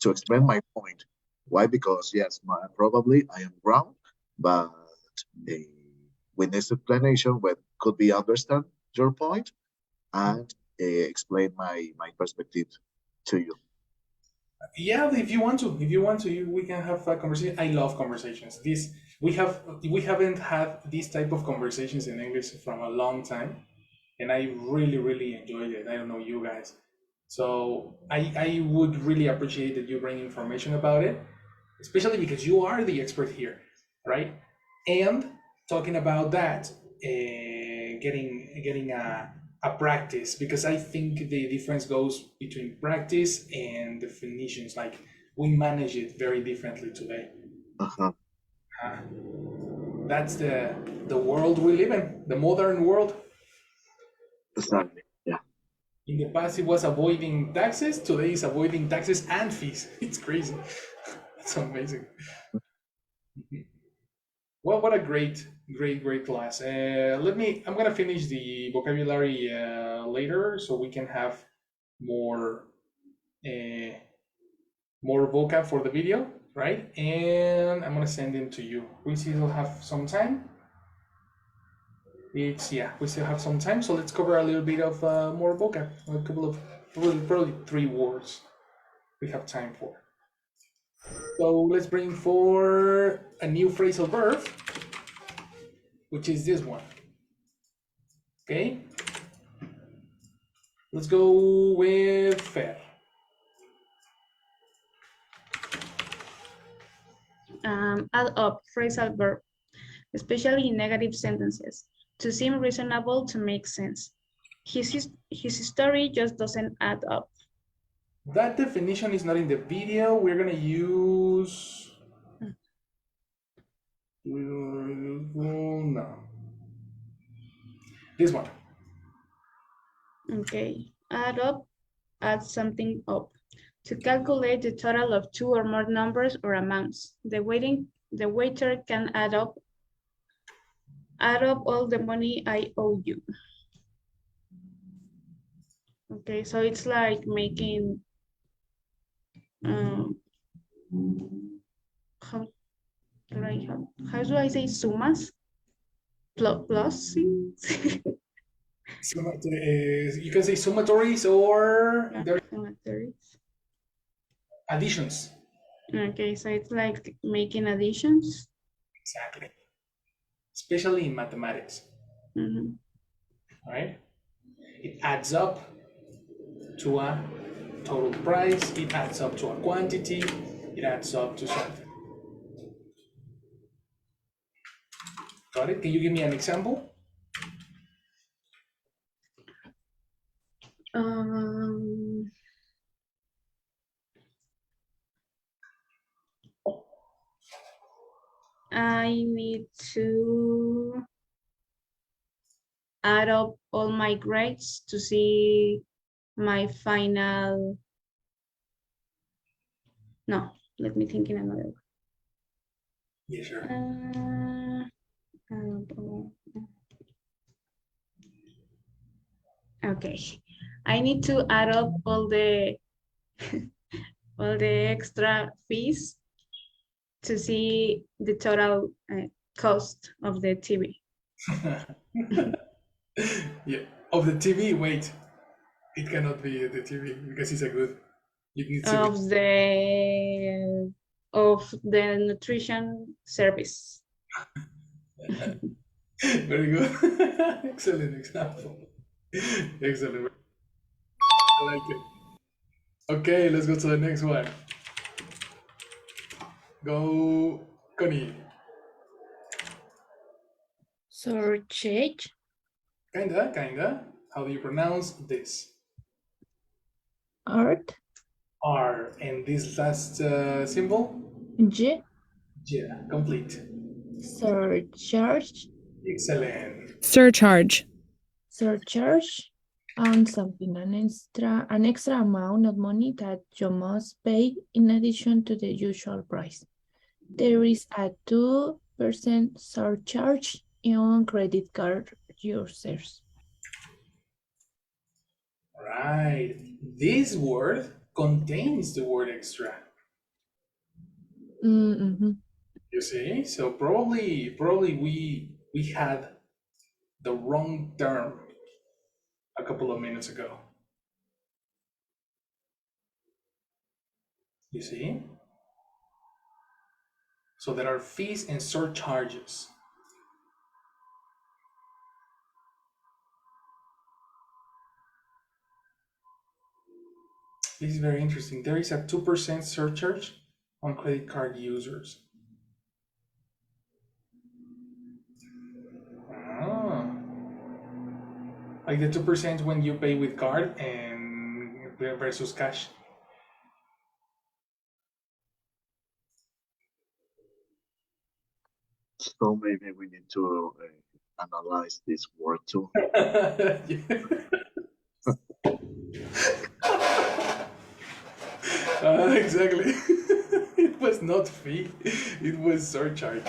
explain my point. Why? Because yes, probably I am wrong, but uh, with this explanation, what could be understand your point and explain my perspective to you. Yeah, if you want to, we can have a conversation. I love conversations. We haven't had this type of conversations in English from a long time, and I really, really enjoyed it. I don't know you guys, so I would really appreciate that you bring information about it, especially because you are the expert here, right? And talking about that, getting a practice, because I think the difference goes between practice and definitions. Like we manage it very differently today. Uh-huh. That's the world we live in, the modern world. Exactly. Yeah. In the past, it was avoiding taxes. Today, is avoiding taxes and fees. It's crazy. It's amazing. Well, what a great class. I'm gonna finish the vocabulary later so we can have more, uh, more vocab for the video, right? And I'm gonna send them to you. We still have some time. We still have some time, so let's cover a little bit of more vocab. A couple of probably 3 words we have time for. So let's bring for a new phrasal verb, which is this one. Okay. Let's go with Fer. Add up phrasal verb, especially in negative sentences, to seem reasonable, to make sense. His story just doesn't add up. That definition is not in the video. We're gonna use. No. This one. Okay, add something up. To calculate the total of two or more numbers or amounts, the waiter can add up all the money I owe you. Okay, so it's like making how do I say sumas? Plus? You can say summatories or additions. Okay, so it's like making additions. Exactly. Especially in mathematics. Mm-hmm. Right? It adds up to a total price, it adds up to a quantity, it adds up to something. Got it? Can you give me an example? I need to add up all my grades to see my final. No, let me think in another way. Yes, sir. Okay, I need to add up all the all the extra fees to see the total cost of the TV. Yeah, of the TV. Wait, it cannot be the TV because it's a good. It needs to of the nutrition service. be. Very good. Excellent example. Excellent. I like it. Okay, let's go to the next one. Go, Connie. Surcharge. Kinda. How do you pronounce this? Art. R. And this last symbol? G. Yeah, complete. Surcharge. Excellent. Surcharge. Surcharge on something, an extra amount of money that you must pay in addition to the usual price. There is a 2% surcharge on credit card users. Right. This word contains the word extra. Mm-hmm. You see? So probably we had the wrong term a couple of minutes ago. You see? So there are fees and surcharges. This is very interesting. There is a 2% surcharge on credit card users. Ah. Like the 2% when you pay with card and versus cash. So maybe we need to analyze this word too. Exactly. It was not fee, it was surcharge.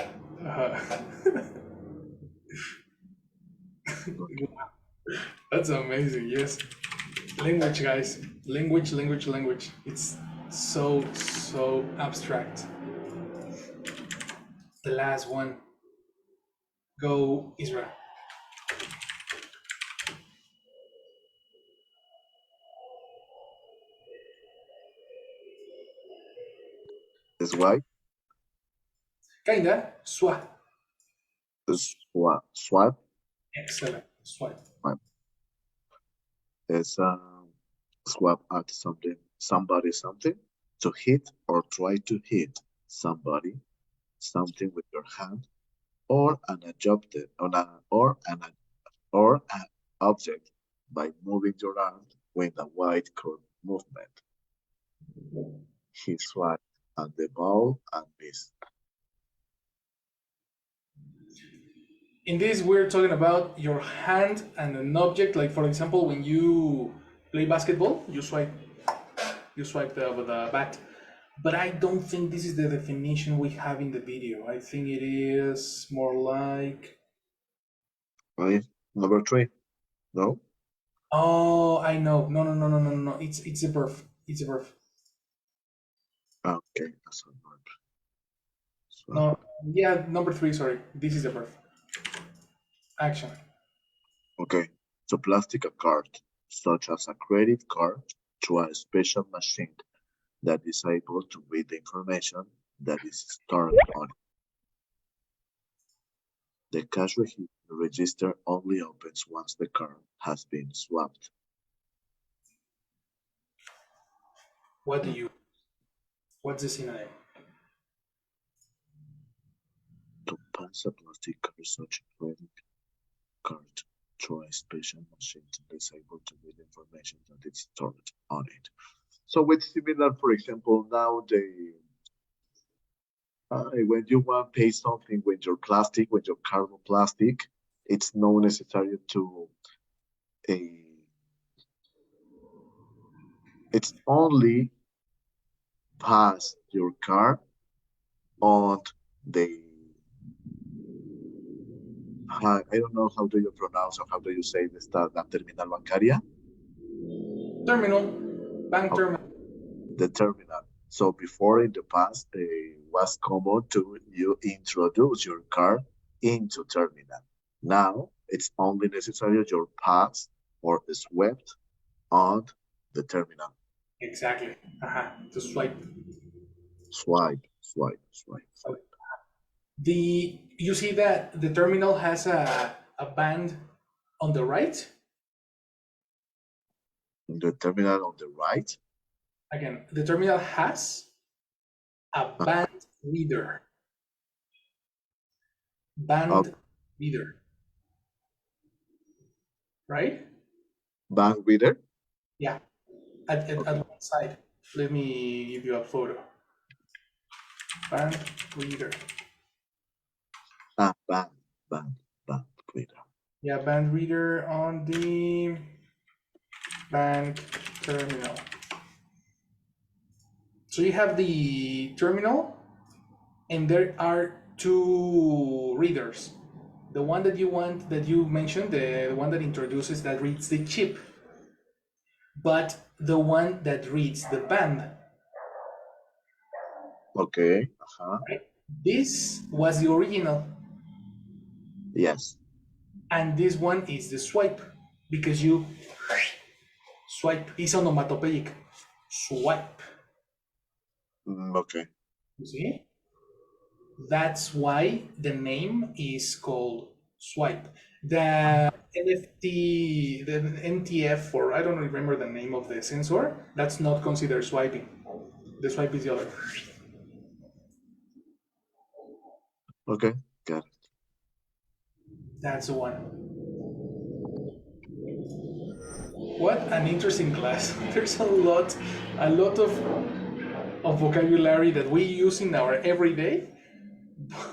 That's amazing, yes. Language, guys. Language. It's so abstract. The last one. Go, Israel. Is why Kinda. Soit. swap Excellent. Soit. is swap at something to hit or try to hit somebody, something with your hand, or an object or an object by moving your arm with a wide curve movement. He swiped at the ball and missed. In this, we're talking about your hand and an object. Like for example, when you play basketball, you swipe the bat. But I don't think this is the definition we have in the video. I think it is more like. Right? Number 3. No? Oh, I know. No. It's a verb. It's a verb. Okay, that's a verb. So, No, yeah, number 3. Sorry, this is a verb. Action. okay, to plastic a card, such as a credit card, to a special machine that is able to read the information that is stored on it. The cash register only opens once the card has been swapped. What's the synonym? To pass a plastic card, such a credit card, through a special machine that is able to read the information that is stored on it. So with similar, for example, now when you want to pay something with your plastic, with your carbon plastic, it's not necessary to it's only pass your card on the I don't know how do you pronounce or how do you say this, la terminal bancaria? Terminal, bank terminal. The terminal. So before in the past, it was common to you introduce your card into terminal. Now it's only necessary your pass or swept on the terminal. Exactly. To swipe. Swipe. You see that the terminal has a band on the right? The terminal on the right? Again, the terminal has a band reader. Reader. Right? Band reader? Yeah. At one side. Let me give you a photo. Band reader. Band reader. Yeah, band reader on the bank terminal. So you have the terminal, and there are 2 readers. The one that you mentioned, the one that introduces, that reads the chip, but the one that reads the band. Okay. Right? This was the original. Yes. And this one is the swipe, because you swipe. It's onomatopoeic. Swipe. Okay. You see? That's why the name is called swipe. The NFT, the NTF, or I don't remember the name of the sensor, that's not considered swiping. The swipe is the other. Okay, got it. That's the one. What an interesting class. There's a lot of vocabulary that we use in our everyday,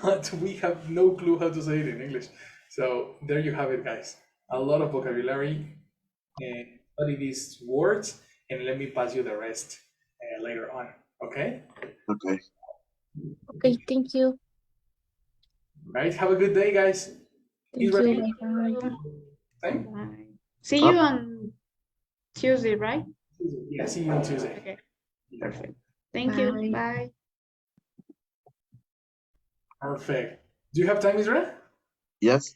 but we have no clue how to say it in English. So there you have it, guys. A lot of vocabulary, and study these words, and let me pass you the rest later on. Okay? Okay. Okay, thank you. Right. Have a good day, guys. Thank you. Bye. Bye. See you on Tuesday, right? Yeah, see you on Tuesday. Okay, perfect. Thank you. Bye. Perfect. Do you have time, Israel? Yes.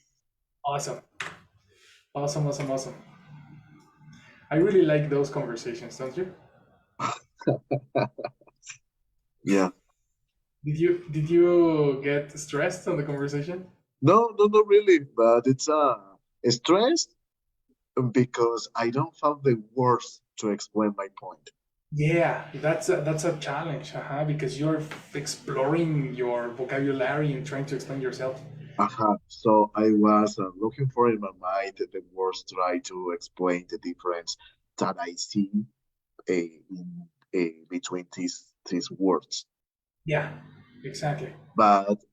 Awesome. I really like those conversations, don't you? Yeah. Did you get stressed on the conversation? No, not really. But it's stress because I don't have the words to explain my point. Yeah, that's a challenge, because you're exploring your vocabulary and trying to explain yourself. So I was looking for in my mind the words, try to explain the difference that I see between these words. Yeah, exactly. But